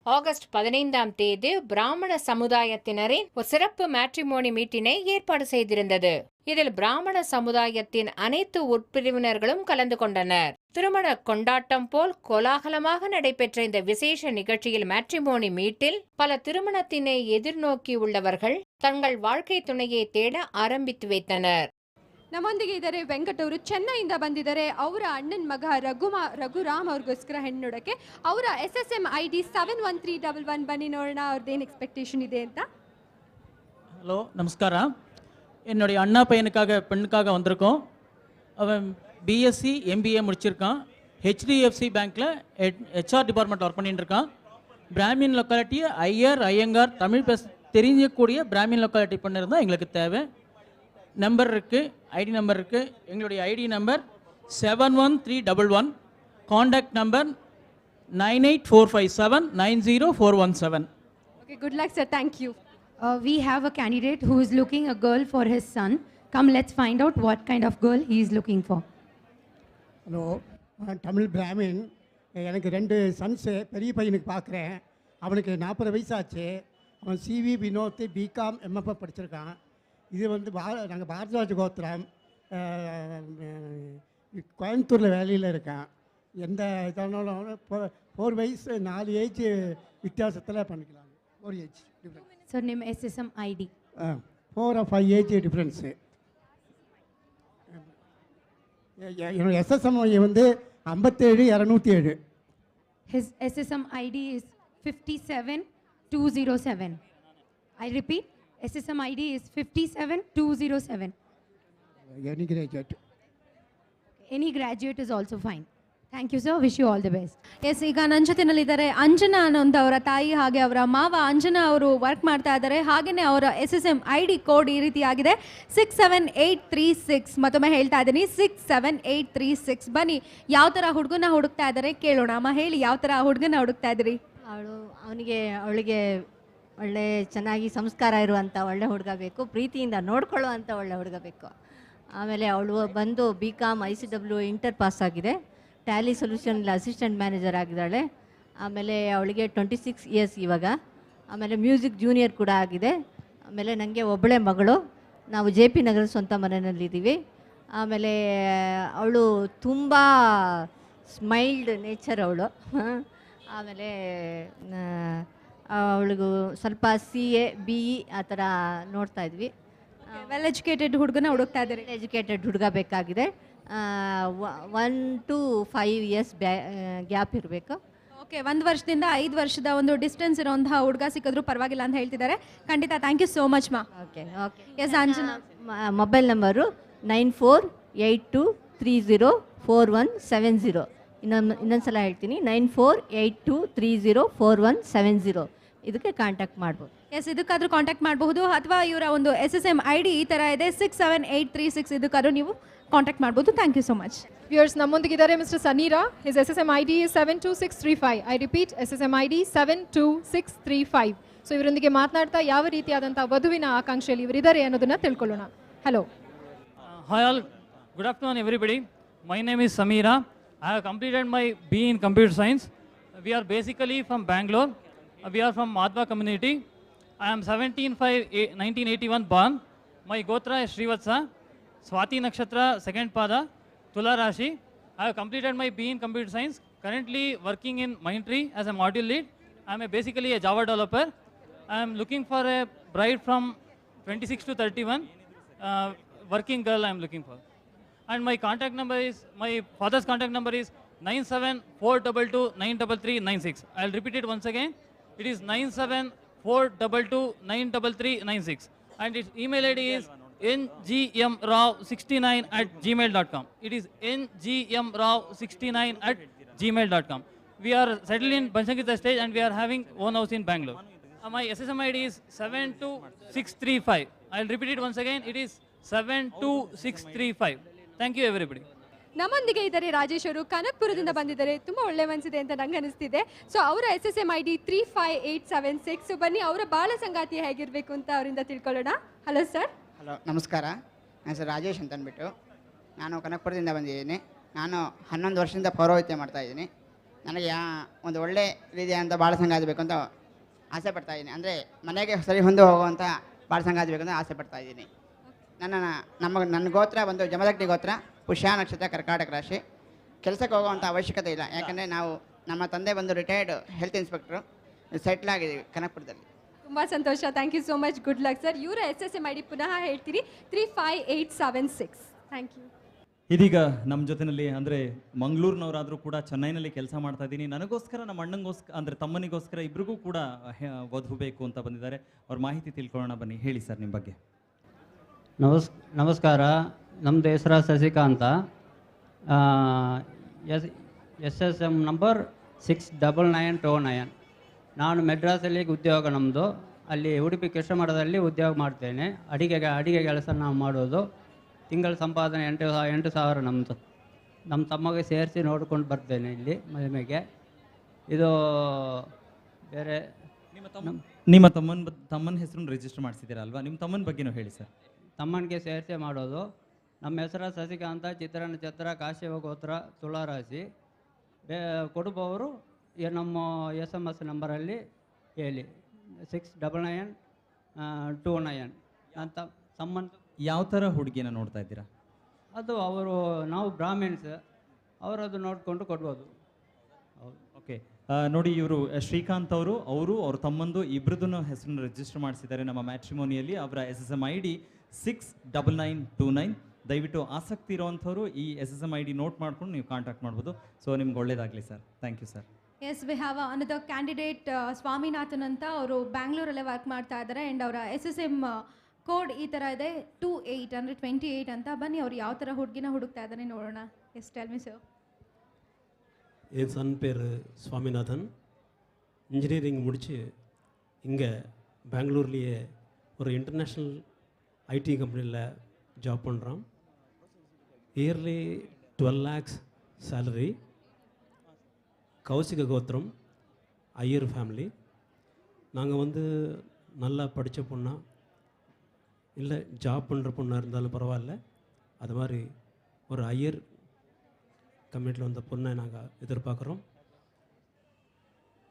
[SPEAKER 1] ஆகஸ்ட் 15ஆம் தேதி பிராமண சமுதாயத்தினரின் ஒரு சிறப்பு மேட்ரிமோனி மீட்டினை ஏற்பாடு செய்திருந்தது. இதில் பிராமண சமுதாயத்தின் அனைத்து உட்பிரிவினர்களும் கலந்து கொண்டனர். திருமண கொண்டாட்டம் போல் கோலாகலமாக நடைபெற்ற இந்த விசேஷ நிகழ்ச்சியில் மேட்ரிமோனி மீட்டில் பல திருமணத்தினை எதிர்நோக்கி உள்ளவர்கள் தங்கள் வாழ்க்கை துணையை தேட ஆரம்பித்து வைத்தனர்.
[SPEAKER 10] ನಮ್ಮೊಂದಿಗೆ ಇದ್ದಾರೆ ವೆಂಕಟ್ ಅವರು, ಚೆನ್ನೈಯಿಂದ ಬಂದಿದ್ದಾರೆ. ಅವರ ಅಣ್ಣನ ಮಗ ರಘುರಾಮ್ ಅವ್ರಿಗೋಸ್ಕರ ಹೆಣ್ಣು ನೋಡೋಕ್ಕೆ. ಅವರ SSM ID 71311. ಬನ್ನಿ ನೋಡೋಣ ಅವ್ರದ್ದೇನು ಎಕ್ಸ್ಪೆಕ್ಟೇಷನ್ ಇದೆ ಅಂತ.
[SPEAKER 18] ஹலோ, நமஸ்காரம். என்னுடைய அண்ணா பையனுக்காக பெண்ணுக்காக வந்திருக்கோம். அவன் BSc MBA முடிச்சிருக்கான். HDFC பேங்க்கில் HR டிபார்ட்மெண்ட் ஒர்க் பண்ணிட்டு இருக்கான். பிராமின் லொக்காலிட்டியை ஐயங்கார் தமிழ் பேச தெரிஞ்சக்கூடிய பிராமின் லொக்காலிட்டி பண்ணிருந்தால் எங்களுக்கு தேவை. நம்பர் இருக்குது, ID நம்பர் இருக்குது. எங்களுடைய ID number 71311. Contact number 9845790417.
[SPEAKER 10] Okay, good luck sir. Thank you.
[SPEAKER 17] We have a candidate who is looking a girl for his son. Come, let's find out what kind of girl he is looking for.
[SPEAKER 19] Hello, Tamil Brahmin. எனக்கு 2 sons. பெரிய பையனுக்கு பார்க்குறேன். அவனுக்கு 40 வயசாச்சு. அவன் CV Vinod BCom MFA படிச்சிருக்கான். இது வந்து நாங்கள் பாரதிராஜ கோத்திரம், கோயம்புத்தூரில் வேலையில் இருக்கேன். எந்த இதனாலும் 4 வயசு 4 ஏஜ் வித்தியாசத்தில் பண்ணிக்கலாம். 4 age different.
[SPEAKER 17] Sir, name SSM ID.
[SPEAKER 19] 4 or 5 age difference. என்னோட SSM வந்து 57207.
[SPEAKER 17] His SSM ID is 57207. I repeat, SSM ID is 57207.
[SPEAKER 19] Any graduate.
[SPEAKER 17] Any graduate is also fine. Thank you sir, wish you all the best.
[SPEAKER 5] Yes, ಈಗ ನನ್ನ ಜೊತೆನಲ್ಲಿದ್ದಾರೆ ಅಂಜನಾ ಅನ್ನೋಂಥ ಅವರ ತಾಯಿ ಹಾಗೆ ಅವರ ಮಾವ. ಅಂಜನಾ ಅವರು ವರ್ಕ್ ಮಾಡ್ತಾ ಇದ್ದಾರೆ. ಹಾಗೆಯೇ ಅವರ SSM ID ಕೋಡ್ ಈ ರೀತಿಯಾಗಿದೆ 67836. ಮತ್ತೊಮ್ಮೆ ಹೇಳ್ತಾ ಇದ್ದೀನಿ 67836. ಬನ್ನಿ ಯಾವ ಥರ ಹುಡುಗನ ಹುಡುಕ್ತಾ ಇದ್ದಾರೆ ಕೇಳೋಣ. ಅಮ್ಮ ಹೇಳಿ, ಯಾವ ಥರ ಹುಡುಗನ ಹುಡುಕ್ತಾ ಇದ್ದೀರಿ?
[SPEAKER 16] ಅವಳಿಗೆ ಒಳ್ಳೆ ಚೆನ್ನಾಗಿ ಸಂಸ್ಕಾರ ಇರುವಂಥ ಒಳ್ಳೆ ಹುಡುಗ ಬೇಕು, ಪ್ರೀತಿಯಿಂದ ನೋಡ್ಕೊಳ್ಳುವಂಥ ಒಳ್ಳೆ ಹುಡುಗ ಬೇಕು. ಆಮೇಲೆ ಅವಳು ಬಂದು BCom ICW ಇಂಟರ್ ಪಾಸ್ ಆಗಿದೆ. ಟ್ಯಾಲಿ ಸೊಲ್ಯೂಷನ್ ಅಸಿಸ್ಟೆಂಟ್ ಮ್ಯಾನೇಜರ್ ಆಗಿದ್ದಾಳೆ. ಆಮೇಲೆ ಅವಳಿಗೆ 26 ಇಯರ್ಸ್ ಇವಾಗ. ಆಮೇಲೆ ಮ್ಯೂಸಿಕ್ ಜೂನಿಯರ್ ಕೂಡ ಆಗಿದೆ. ಆಮೇಲೆ ನನಗೆ ಒಬ್ಬಳೇ ಮಗಳು. ನಾವು JP ನಗರದ ಸ್ವಂತ ಮನೆಯಲ್ಲಿದ್ದೀವಿ. ಆಮೇಲೆ ಅವಳು ತುಂಬ ಸ್ಮೈಲ್ಡ್ ನೇಚರ್ ಅವಳು. ಆಮೇಲೆ ಅವಳಿಗೂ ಸ್ವಲ್ಪ CA BE ಆ ಥರ ನೋಡ್ತಾ ಇದ್ವಿ.
[SPEAKER 10] ವೆಲ್ ಎಜುಕೇಟೆಡ್ ಹುಡುಗನ ಹುಡುಕ್ತಾ ಇದ್ದಾರೆ.
[SPEAKER 16] ಎಜುಕೇಟೆಡ್ ಹುಡುಗ ಬೇಕಾಗಿದೆ. 1 to 5 ಇಯರ್ಸ್ ಗ್ಯಾಪ್ ಇರಬೇಕು.
[SPEAKER 10] ಓಕೆ, 1 ವರ್ಷದಿಂದ 5 ವರ್ಷದ ಒಂದು ಡಿಸ್ಟೆನ್ಸ್ ಇರೋಂತಹ ಹುಡುಗ ಸಿಕ್ಕಿದ್ರು ಪರವಾಗಿಲ್ಲ ಅಂತ ಹೇಳ್ತಿದ್ದಾರೆ. ಖಂಡಿತ ಥ್ಯಾಂಕ್ ಯು ಸೋ ಮಚ್ ಮಾ.
[SPEAKER 16] Okay okay.
[SPEAKER 10] Yes Anjana.
[SPEAKER 16] Mobile number 9482304170. ಇನ್ನೊಂದ್ಸಲ ಹೇಳ್ತೀನಿ, 9482304170. ಇದಕ್ಕೆ ಕಾಂಟ್ಯಾಕ್ಟ್ ಮಾಡ್ಬೋದು.
[SPEAKER 10] ಎಸ್, ಇದಕ್ಕಾದ್ರೂ ಕಾಂಟ್ಯಾಕ್ಟ್ ಮಾಡಬಹುದು, ಅಥವಾ ಇವರ ಒಂದು SSM ID ಈ ಥರ ಇದೆ 67836. ಇದಕ್ಕಾದ್ರೂ ನೀವು ಕಾಂಟ್ಯಾಕ್ಟ್ ಮಾಡ್ಬೋದು. Thank you so much.
[SPEAKER 7] Viewers, ನಮ್ಮೊಂದಿಗಿದ್ದಾರೆ mister Saneera. His SSM ID is 72635. I repeat, SSM ID 72635. So ಇವರೊಂದಿಗೆ ಮಾತನಾಡ್ತಾ ಯಾವ ರೀತಿಯಾದಂಥ ವಧುವಿನ ಆಕಾಂಕ್ಷೆಯಲ್ಲಿ ಇವರಿದ್ದಾರೆ ಅನ್ನೋದನ್ನ ತಿಳ್ಕೊಳ್ಳೋಣ. Hello.
[SPEAKER 3] Hi all, good afternoon everybody. My name is Samira. I have completed my BE in Computer Science. We are basically from Bangalore. We are from Madhva community. I am 17/5/1981 born. My Gotra is Srivatsa. Swati Nakshatra, second Pada, Tula Rashi. I have completed my BE in Computer Science. Currently working in Mindtree as a module lead. I am basically a Java developer. I am looking for a bride from 26 to 31. Working girl I am looking for. And my contact number is, my father's contact number is 9742293396. I'll repeat it once again. It is 9742293396. And its email ID is ngmrao69@gmail.com. It is ngmrao69@gmail.com. We are settled in Banshangita stage and we are having one house in Bangalore. My SSM ID is 72635. I'll repeat it once again. It is 72635. Thank you everybody.
[SPEAKER 10] ನಮ್ಮೊಂದಿಗೆ ಇದ್ದಾರೆ ರಾಜೇಶ್ ಅವರು. ಕನಕಪುರದಿಂದ ಬಂದಿದ್ದಾರೆ. ತುಂಬ ಒಳ್ಳೆ ಮನಸ್ಸಿದೆ ಅಂತ ನಂಗೆ ಅನಿಸ್ತಿದೆ. So ಅವರ SSM ID 35876. ಸೊ ಬನ್ನಿ, ಅವರ ಬಾಳ ಸಂಗಾತಿ ಹೇಗಿರಬೇಕು ಅಂತ ಅವರಿಂದ ತಿಳ್ಕೊಳ್ಳೋಣ. Hello sir.
[SPEAKER 20] ಹಲೋ, ನಮಸ್ಕಾರ. ನನ್ನ ಹೆಸರು ರಾಜೇಶ್ ಅಂತ ಅಂದ್ಬಿಟ್ಟು. ನಾನು ಕನಕಪುರದಿಂದ ಬಂದಿದ್ದೀನಿ. ನಾನು 11 ವರ್ಷದಿಂದ ಪೌರೋಹಿತ್ಯ ಮಾಡ್ತಾಯಿದ್ದೀನಿ. ನನಗೆ ಒಂದು ಒಳ್ಳೆ ರೀತಿಯಾದಂಥ ಬಾಳ ಸಂಘ ಆಗಬೇಕು ಅಂತ ಆಸೆ ಪಡ್ತಾಯಿದ್ದೀನಿ. ಅಂದರೆ ಮನೆಗೆ ಸರಿ ಹೊಂದು ಹೋಗುವಂಥ ಬಾಳ ಸಂಘ ಆಗಬೇಕು ಅಂತ ಆಸೆ ಪಡ್ತಾಯಿದ್ದೀನಿ. ನನ್ನ ಗೋತ್ರ ಬಂದು ಜಮದಗ್ನಿ ಗೋತ್ರ, ಪುಷ್ಯ ನಕ್ಷತ್ರ, ಕರ್ಕಾಟಕ ರಾಶಿ. ಕೆಲಸಕ್ಕೆ ಹೋಗುವಂಥ ಅವಶ್ಯಕತೆ ಇಲ್ಲ, ಯಾಕಂದರೆ ನಮ್ಮ ತಂದೆ ಬಂದು ರಿಟೈರ್ಡ್ ಹೆಲ್ತ್ ಇನ್ಸ್ಪೆಕ್ಟ್ರು, ಸೆಟ್ಲ್ ಆಗಿದ್ದೀವಿ ಕನಕಪುರದಲ್ಲಿ.
[SPEAKER 10] ತುಂಬ ಸಂತೋಷ. Thank you so much. Good luck sir. ಇವರ SSM ID ಪುನಃ ಹೇಳ್ತೀರಿ 35876. Thank you.
[SPEAKER 21] ಇದೀಗ ನಮ್ಮ ಜೊತೆಯಲ್ಲಿ ಅಂದರೆ ಮಂಗಳೂರಿನವರಾದರೂ ಕೂಡ ಚೆನ್ನೈನಲ್ಲಿ ಕೆಲಸ ಮಾಡ್ತಾ ಇದ್ದೀನಿ. ನನಗೋಸ್ಕರ, ನಮ್ಮ ಅಣ್ಣಂಗೋಸ್ಕರ ಅಂದರೆ ತಮ್ಮನಿಗೋಸ್ಕರ ಇಬ್ರಿಗೂ ಕೂಡ ವಧು ಬೇಕು ಅಂತ ಬಂದಿದ್ದಾರೆ. ಅವ್ರ ಮಾಹಿತಿ ತಿಳ್ಕೊಳ್ಳೋಣ ಬನ್ನಿ. ಹೇಳಿ ಸರ್ ನಿಮ್ಮ ಬಗ್ಗೆ.
[SPEAKER 22] ನಮಸ್ಕಾರ. ನಮ್ಮದು ಹೆಸರು ಶಶಿಕಾಂತ. SSM number 69929. ನಾನು ಮೆಡ್ರಾಸಲ್ಲಿ ಉದ್ಯೋಗ ನಮ್ಮದು. ಅಲ್ಲಿ ಉಡುಪಿ ಕೃಷ್ಣ ಮಠದಲ್ಲಿ ಉದ್ಯೋಗ ಮಾಡ್ತೇನೆ. ಅಡಿಗೆ ಕೆಲಸ ನಾವು ಮಾಡೋದು. ತಿಂಗಳ ಸಂಪಾದನೆ 8,000 ನಮ್ಮದು. ನಮ್ಮ ತಮ್ಮಗೆ ಸೇರಿಸಿ ನೋಡ್ಕೊಂಡು ಬರ್ತೇನೆ ಇಲ್ಲಿ ಮದುವೆಗೆ. ಇದು ಬೇರೆ
[SPEAKER 21] ನಿಮ್ಮ ತಮ್ಮನ ಹೆಸರನ್ನು ರಿಜಿಸ್ಟರ್ ಮಾಡಿಸಿದ್ದೀರಾ ಅಲ್ವಾ? ನಿಮ್ಮ ತಮ್ಮನ ಬಗ್ಗೆನೂ ಹೇಳಿ ಸರ್.
[SPEAKER 22] ತಮ್ಮನಿಗೆ ಸೇರಿಸಿ ಮಾಡೋದು. ನಮ್ಮ ಹೆಸರು ಶಶಿಕಾಂತ, ಚಿತ್ರ ನಕ್ಷತ್ರ, ಕಾಶ್ಯಪ ಗೋತ್ರ, ತುಳಾ ರಾಶಿ. ಕೊಡುವವರು ನಮ್ಮ SMS ನಂಬರಲ್ಲಿ ಹೇಳಿ 69929 ಅಂತ. ಸಂಬಂಧ
[SPEAKER 21] ಯಾವ ಥರ ಹುಡುಗಿನ ನೋಡ್ತಾ ಇದ್ದೀರಾ?
[SPEAKER 22] ಅದು ನಾವು ಬ್ರಾಹ್ಮಿಣ್ಸ್, ಅವರದು ನೋಡಿಕೊಂಡು ಕೊಡ್ಬೋದು.
[SPEAKER 21] ಓಕೆ, ನೋಡಿ ಇವರು ಶ್ರೀಕಾಂತ್ ಅವರು ಅವ್ರ ತಮ್ಮಂದು ಇಬ್ಬರದನ್ನು ಹೆಸರನ್ನು ರಿಜಿಸ್ಟರ್ ಮಾಡಿಸಿದ್ದಾರೆ ನಮ್ಮ ಮ್ಯಾಟ್ರಿಮೋನಿಯಲ್ಲಿ. ಅವರ SSM ID 69929. ದಯವಿಟ್ಟು ಆಸಕ್ತಿ ಇರೋವಂಥವ್ರು ಈ SSM ID ನೋಟ್ ಮಾಡ್ಕೊಂಡು ನೀವು ಕಾಂಟ್ಯಾಕ್ಟ್ ಮಾಡ್ಬೋದು. ಸೊ ನಿಮ್ಗೆ ಒಳ್ಳೇದಾಗಲಿ sir. Thank you sir.
[SPEAKER 10] Yes, we have another candidate Swaminathan ಅಂತ. ಅವರು ಬ್ಯಾಂಗ್ಳೂರಲ್ಲೇ ವರ್ಕ್ ಮಾಡ್ತಾ ಇದ್ದಾರೆ. ಆ್ಯಂಡ್ ಅವರ SSM ಕೋಡ್ ಈ ಥರ ಇದೆ 28 ಅಂದರೆ 28 ಅಂತ. ಬನ್ನಿ, ಅವ್ರು ಯಾವ ಥರ ಹುಡುಗಿನ ಹುಡುಕ್ತಾ ಇದ್ದಾನೆ ನೋಡೋಣ. Yes, tell me sir.
[SPEAKER 23] என் சன் பேர் சுவாமிநாதன். இன்ஜினியரிங் முடித்து இங்கே பெங்களூர்லேயே ஒரு இன்டர்நேஷ்னல் IT கம்பெனியில் ஜாப் பண்ணுறான். Yearly 12 lakhs salary. கௌசிக கோத்திரம், ஐயர் ஃபேமிலி. நாங்கள் வந்து நல்லா படித்த பொண்ணா இல்லை ஜாப் பண்ணுற பொண்ணாக இருந்தாலும் பரவாயில்ல, அது மாதிரி ஒரு ஐயர் கம்யூனிட்டியில் வந்த பொண்ணை நாங்கள் எதிர்பார்க்குறோம்.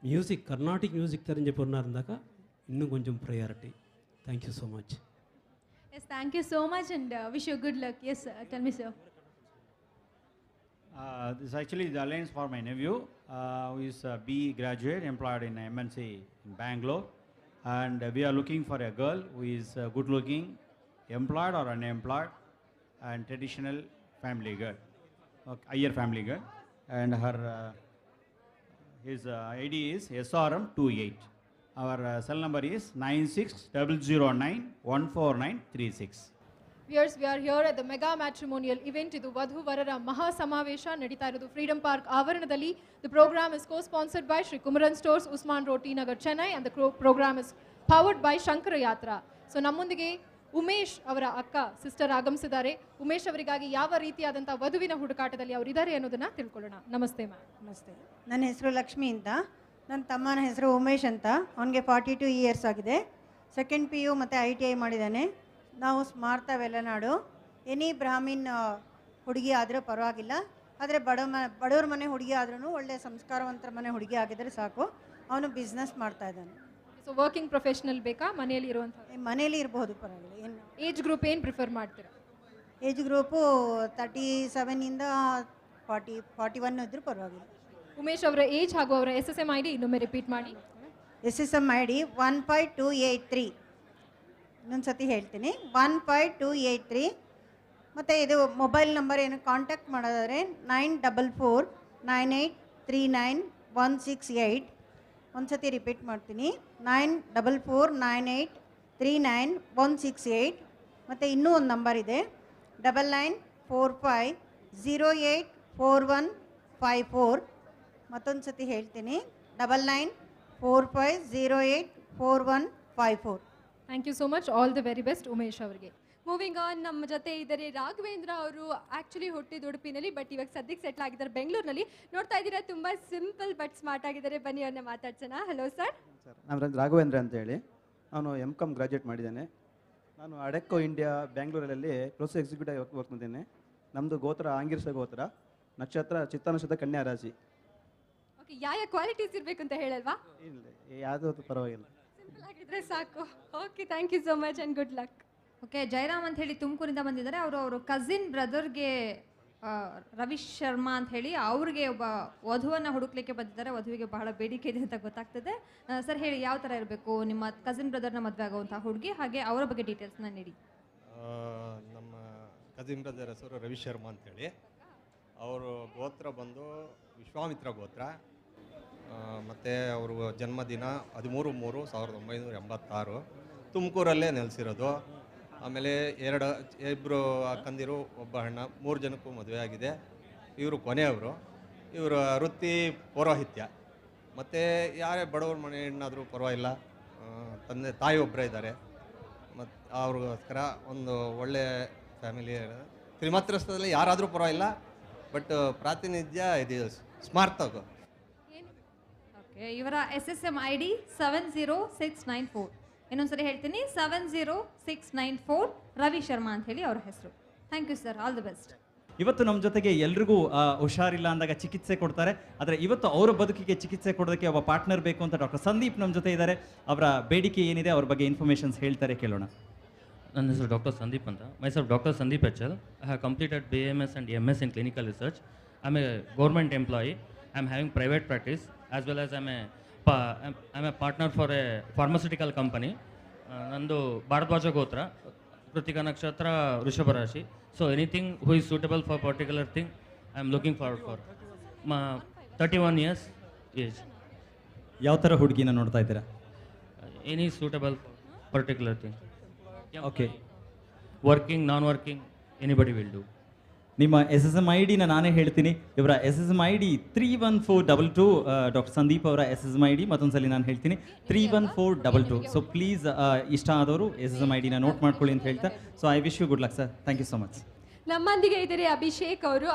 [SPEAKER 23] மியூசிக் கர்நாடிக் மியூசிக் தெரிஞ்ச பொண்ணாக இருந்தாக்கா இன்னும் கொஞ்சம் priority. Thank you so much.
[SPEAKER 7] Yes, thank you so much and wish you good luck. Yes, tell me, sir.
[SPEAKER 2] This is actually the alliance for my nephew, who is a B graduate employed in MNC in Bangalore. And we are looking for a girl who is good looking, employed or unemployed, and traditional family girl, higher family girl. And her his ID is SRM28. Our cell number is 9600914936.
[SPEAKER 7] Viewers, we are here at the mega matrimonial event. ಇದು ವಧು ವರರ ಮಹಾ ಸಮಾವೇಶ ನಡೀತಾ ಇರೋದು freedom park ಆವರಣದಲ್ಲಿ. The program is co-sponsored by Sri Kumaran Stores, Usman Road, T Nagar, Chennai, and the program is powered by Shankara Yatra. So ನಮ್ಮೊಂದಿಗೆ ಉಮೇಶ್ ಅವರ ಅಕ್ಕ ಸಿಸ್ಟರ್ ಆಗಮಿಸಿದ್ದಾರೆ. ಉಮೇಶ್ ಅವರಿಗಾಗಿ ಯಾವ ರೀತಿಯಾದಂಥ ವಧುವಿನ ಹುಡುಕಾಟದಲ್ಲಿ ಅವರಿದ್ದಾರೆ ಅನ್ನೋದನ್ನ ತಿಳ್ಕೊಳ್ಳೋಣ. ನಮಸ್ತೆ ಮ್ಯಾಮ್.
[SPEAKER 4] ನಮಸ್ತೆ. ನನ್ನ ಹೆಸರು ಲಕ್ಷ್ಮಿ ಅಂತ. ನನ್ನ ತಮ್ಮನ ಹೆಸರು ಉಮೇಶ್ ಅಂತ. ಅವನಿಗೆ 42 ಇಯರ್ಸ್ ಆಗಿದೆ. ಸೆಕೆಂಡ್ PU ಮತ್ತು ITI ಮಾಡಿದ್ದಾನೆ. ನಾವು ಸ್ಮಾರ್ತ ವೆಲ್ಲನಾಡು. ಎನಿ ಬ್ರಾಹ್ಮಿನ್ ಹುಡುಗಿ ಆದರೆ ಪರವಾಗಿಲ್ಲ, ಆದರೆ ಬಡವ್ರ ಮನೆ ಹುಡುಗಿ ಆದ್ರೂ ಒಳ್ಳೆ ಸಂಸ್ಕಾರವಂತರ ಮನೆ ಹುಡುಗಿ ಆಗಿದ್ರೆ ಸಾಕು. ಅವನು ಬಿಸ್ನೆಸ್ ಮಾಡ್ತಾ ಇದ್ದಾನೆ.
[SPEAKER 7] ಸೊ ವರ್ಕಿಂಗ್ ಪ್ರೊಫೆಷನಲ್ ಬೇಕಾ, ಮನೆಯಲ್ಲಿ ಇರುವಂಥ?
[SPEAKER 4] ಮನೇಲಿ ಇರ್ಬೋದು, ಪರವಾಗಿಲ್ಲ. ಏನು
[SPEAKER 7] ಏಜ್ ಗ್ರೂಪ್ ಏನು ಪ್ರಿಫರ್ ಮಾಡ್ತೀರಾ?
[SPEAKER 4] ಏಜ್ ಗ್ರೂಪು 37ಇಂದ 41 ಇದ್ರೂ ಪರವಾಗಿಲ್ಲ.
[SPEAKER 7] ಉಮೇಶ್ ಅವರ ಏಜ್ ಹಾಗೂ ಅವರ SSM ID ಇನ್ನೊಮ್ಮೆ ರಿಪೀಟ್ ಮಾಡಿ.
[SPEAKER 4] SSM ID 15283. ಇನ್ನೊಂದು ಸತಿ ಹೇಳ್ತೀನಿ, 15283. ಮತ್ತು ಇದು ಮೊಬೈಲ್ ನಂಬರ್ ಏನು ಕಾಂಟ್ಯಾಕ್ಟ್ ಮಾಡೋದಾದರೆ 9449839168. ಒಂದು ಸತಿ ರಿಪೀಟ್ ಮಾಡ್ತೀನಿ, 9449839168. ಮತ್ತು ಇನ್ನೂ ಒಂದು ನಂಬರ್ ಇದೆ, 9945084154. ಮತ್ತೊಂದು ಸತಿ ಹೇಳ್ತೀನಿ, 9945084154.
[SPEAKER 7] Thank you so much. All the very best Umesh ಅವರಿಗೆ.
[SPEAKER 10] ಮೂವಿಂಗ್ ಆನ್, ನಮ್ಮ ಜೊತೆ ಇದ್ದಾರೆ ರಾಘವೇಂದ್ರ ಅವರು. ಆ್ಯಕ್ಚುಲಿ ಹುಟ್ಟಿದ ಉಡುಪಿನಲ್ಲಿ, ಬಟ್ ಇವಾಗ ಸದ್ಯಕ್ಕೆ ಸೆಟ್ಲ್ ಆಗಿದ್ದಾರೆ ಬೆಂಗಳೂರಿನಲ್ಲಿ. ನೋಡ್ತಾ ಇದ್ದೀರಾ, ತುಂಬ ಸಿಂಪಲ್ ಬಟ್ ಸ್ಮಾರ್ಟ್ ಆಗಿದ್ದಾರೆ. ಬನ್ನಿ ಅವ್ರನ್ನ ಮಾತಾಡ್ಸೋಣ. Hello sir.
[SPEAKER 8] ನಾನು ರಾಘವೇಂದ್ರ ಅಂತ ಹೇಳಿ, ನಾನು MCOM ಗ್ರಾಜ್ಯುಯೇಟ್ ಮಾಡಿದ್ದೇನೆ. ನಾನು ಅಡೆಕ್ಕೋ ಇಂಡಿಯಾ ಬ್ಯಾಂಗ್ಳೂರಲ್ಲಿ ಪ್ರೊಸೆಸ್ ಎಕ್ಸಿಕ್ಯೂಟಿವ್ ವರ್ಕ್ ಮಾಡಿದ್ದೇನೆ. ನಮ್ಮದು ಗೋತ್ರ ಆಂಗಿರ್ಸ ಗೋತ್ರ, ನಕ್ಷತ್ರ ಚಿತ್ತ ನಕ್ಷತ್ರ ಕನ್ಯಾ ರಾಶಿ.
[SPEAKER 10] ಓಕೆ, ಯಾವ ಕ್ವಾಲಿಟೀಸ್ ಇರಬೇಕು ಅಂತ ಹೇಳಲ್ವಾ?
[SPEAKER 8] ಇಲ್ಲ, ಯಾವುದೂ ಪರವಾಗಿಲ್ಲ,
[SPEAKER 10] ಸಿಂಪಲ್ ಆಗಿದ್ರೆ ಸಾಕು. Okay, thank you so much and good luck.
[SPEAKER 5] Okay, Jayaram ಅಂತ ಹೇಳಿ ತುಮಕೂರಿಂದ ಬಂದಿದ್ದಾರೆ. ಅವರು ಕಸಿನ್ ಬ್ರದರ್ಗೆ ರವೀಶ್ ಶರ್ಮಾ ಅಂತ ಹೇಳಿ ಅವ್ರಿಗೆ ಒಬ್ಬ ವಧುವನ್ನು ಹುಡುಕ್ಲಿಕ್ಕೆ ಬಂದಿದ್ದಾರೆ. ವಧುವಿಗೆ ಬಹಳ ಬೇಡಿಕೆ ಇದೆ ಅಂತ ಗೊತ್ತಾಗ್ತದೆ. ಸರ್ ಹೇಳಿ, ಯಾವ ಥರ ಇರಬೇಕು ನಿಮ್ಮ ಕಸಿನ್ ಬ್ರದರ್ನ ಮದುವೆ ಆಗುವಂಥ ಹುಡುಗಿ, ಹಾಗೆ ಅವರ ಬಗ್ಗೆ ಡೀಟೇಲ್ಸ್ನ ನೀಡಿ.
[SPEAKER 9] ನಮ್ಮ ಕಸಿನ್ ಬ್ರದರ್ ಹೆಸರು ರವೀಶ್ ಶರ್ಮಾ ಅಂತೇಳಿ. ಅವರು ಗೋತ್ರ ಬಂದು ವಿಶ್ವಾಮಿತ್ರ ಗೋತ್ರ. ಮತ್ತು ಅವರು ಜನ್ಮದಿನ 13/3/1986. ತುಮಕೂರಲ್ಲೇ ನೆಲೆಸಿರೋದು. ಆಮೇಲೆ ಇಬ್ಬರು ಅಕ್ಕಂದಿರು, ಒಬ್ಬ ಅಣ್ಣ, 3 ಜನಕ್ಕೂ ಮದುವೆ ಆಗಿದೆ. ಇವರು ಕೊನೆಯವರು. ಇವರ ವೃತ್ತಿ ಪೌರೋಹಿತ್ಯ. ಮತ್ತು ಯಾರೇ ಬಡವ್ರ ಮನೆ ಹೆಣ್ಣಾದರೂ ಪರವಾಗಿಲ್ಲ, ತಂದೆ ತಾಯಿ ಒಬ್ಬರೇ ಇದ್ದಾರೆ. ಮತ್ತು ಅವ್ರಿಗೋಸ್ಕರ ಒಂದು ಒಳ್ಳೆಯ ಫ್ಯಾಮಿಲಿ. ತ್ರಿಮಾತ್ರಸ್ಥದಲ್ಲಿ ಯಾರಾದರೂ ಪರವಾಗಿಲ್ಲ, ಬಟ್ ಪ್ರಾತಿನಿಧ್ಯ ಇದು ಸ್ಮಾರ್ಟ್ ಆಗೋ.
[SPEAKER 5] ಓಕೆ, ಇವರ SSM ID 70694. ಇನ್ನೊಂದ್ಸರಿ ಹೇಳ್ತೀನಿ, 70694. ರವಿ ಶರ್ಮಾ ಅಂತ ಹೇಳಿ ಅವರ ಹೆಸರು. Thank you sir, all the best.
[SPEAKER 21] ಇವತ್ತು ನಮ್ಮ ಜೊತೆಗೆ ಎಲ್ರಿಗೂ ಹುಷಾರಿಲ್ಲ ಅಂದಾಗ ಚಿಕಿತ್ಸೆ ಕೊಡ್ತಾರೆ. ಆದರೆ ಇವತ್ತು ಅವರ ಬದುಕಿಗೆ ಚಿಕಿತ್ಸೆ ಕೊಡೋದಕ್ಕೆ ಒಬ್ಬ ಪಾರ್ಟ್ನರ್ ಬೇಕು ಅಂತ ಡಾಕ್ಟರ್ ಸಂದೀಪ್ ನಮ್ಮ ಜೊತೆ ಇದ್ದಾರೆ. ಅವರ ಬೇಡಿಕೆ ಏನಿದೆ, ಅವ್ರ ಬಗ್ಗೆ ಇನ್ಫಾರ್ಮೇಷನ್ಸ್ ಹೇಳ್ತಾರೆ, ಕೇಳೋಣ.
[SPEAKER 24] ನನ್ನ ಹೆಸರು ಡಾಕ್ಟರ್ ಸಂದೀಪ್ ಅಂತ. Myself doctor Sandeep HL. I have completed BAMS and MS in clinical research. I'm a government employee. I'm having private practice as well as I'm a partner for a pharmaceutical company. ನಂದು ಭಾರದ್ವಾಜ ಗೋತ್ರ, ಕೃತಿಕಾ ನಕ್ಷತ್ರ, ವೃಷಭ ರಾಶಿ. So anything who is suitable for particular thing I am looking forward for. 31 years age.
[SPEAKER 21] ಯಾವ ಥರ ಹುಡುಗಿನ ನೋಡ್ತಾ ಇದ್ದೀರಾ?
[SPEAKER 24] Any suitable particular thing.
[SPEAKER 21] Okay,
[SPEAKER 24] working, non working, anybody will do.
[SPEAKER 21] ನಿಮ್ಮ SSM ID ನಾನೇ ಹೇಳ್ತೀನಿ. ಇವರ SSM ID 31422. ಡಾಕ್ಟರ್ ಸಂದೀಪ್ ಅವರ SSM ID ಮತ್ತೊಂದ್ಸಲಿ ನಾನು ಹೇಳ್ತೀನಿ, 31422. ಸೊ ಪ್ಲೀಸ್ ಇಷ್ಟ ಆದವರು SSM ID ನೋಟ್ ಮಾಡ್ಕೊಳ್ಳಿ ಅಂತ ಹೇಳ್ತಾ. So I wish you good luck sir. Thank you so much.
[SPEAKER 10] ನಮ್ಮೊಂದಿಗೆ ಇದ್ದಾರೆ ಅಭಿಷೇಕ್ ಅವರು.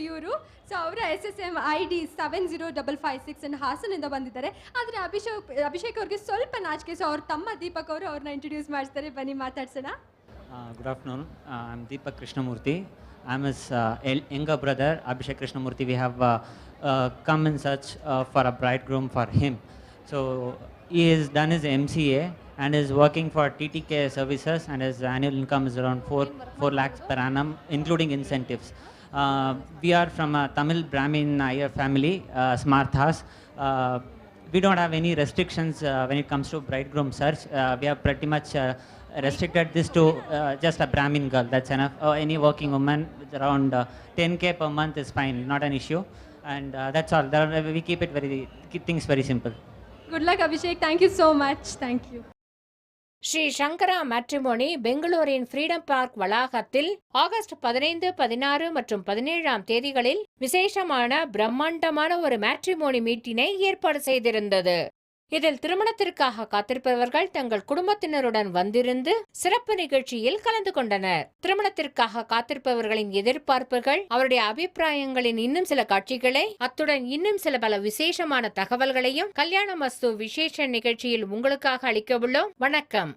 [SPEAKER 10] ಇವರು ಸೊ ಅವರ SSM ID 70556 ಹಾಸನಿಂದ ಬಂದಿದ್ದಾರೆ. ಆದರೆ ಅಭಿಷೇಕ್ ಅವ್ರಿಗೆ ಸ್ವಲ್ಪ ನಾಚಿಕೆ. ಸೊ ಅವ್ರ ತಮ್ಮ ದೀಪಕ್ ಅವರು ಅವ್ರನ್ನ ಇಂಟ್ರೊಡ್ಯೂಸ್ ಮಾಡ್ತಾರೆ. ಬನ್ನಿ ಮಾತಾಡ್ಸೋಣ.
[SPEAKER 25] Good afternoon, I am Deepak Krishnamurthy. I'm his younger brother, Abhishek Krishnamurthy. We have
[SPEAKER 11] come and search for a bridegroom for him. So he has done his MCA and is working for TTK Services, and his annual income is around 4 lakhs per annum, including incentives. We are from a Tamil Brahmin Iyer family, Smarthas. We don't have any restrictions when it comes to bridegroom search. We have pretty much restricted this to just a Brahmin girl, that's enough. Any working woman with around 10K per month is fine, not an issue. And that's all. We keep things very simple.
[SPEAKER 10] Good luck, Abhishek. Thank you so much. Thank you.
[SPEAKER 1] Shri Shankara matrimony பெங்களூரின் freedom park வளாகத்தில் August 15, 16 மற்றும் 17ஆம் தேதிகளில் விசேஷமான பிரம்மாண்டமான ஒரு matrimony மீட்டினை ஏற்பாடு செய்திருந்தது. இதில் திருமணத்திற்காக காத்திருப்பவர்கள் தங்கள் குடும்பத்தினருடன் வந்திருந்து சிறப்பு நிகழ்ச்சியில் கலந்து கொண்டனர். திருமணத்திற்காக காத்திருப்பவர்களின் எதிர்பார்ப்புகள், அவருடைய அபிப்பிராயங்களின் இன்னும் சில காட்சிகளை, அத்துடன் இன்னும் சில பல விசேஷமான தகவல்களையும் கல்யாண மஸ்து விசேஷ நிகழ்ச்சியில் உங்களுக்காக அளிக்க உள்ளோம். வணக்கம்.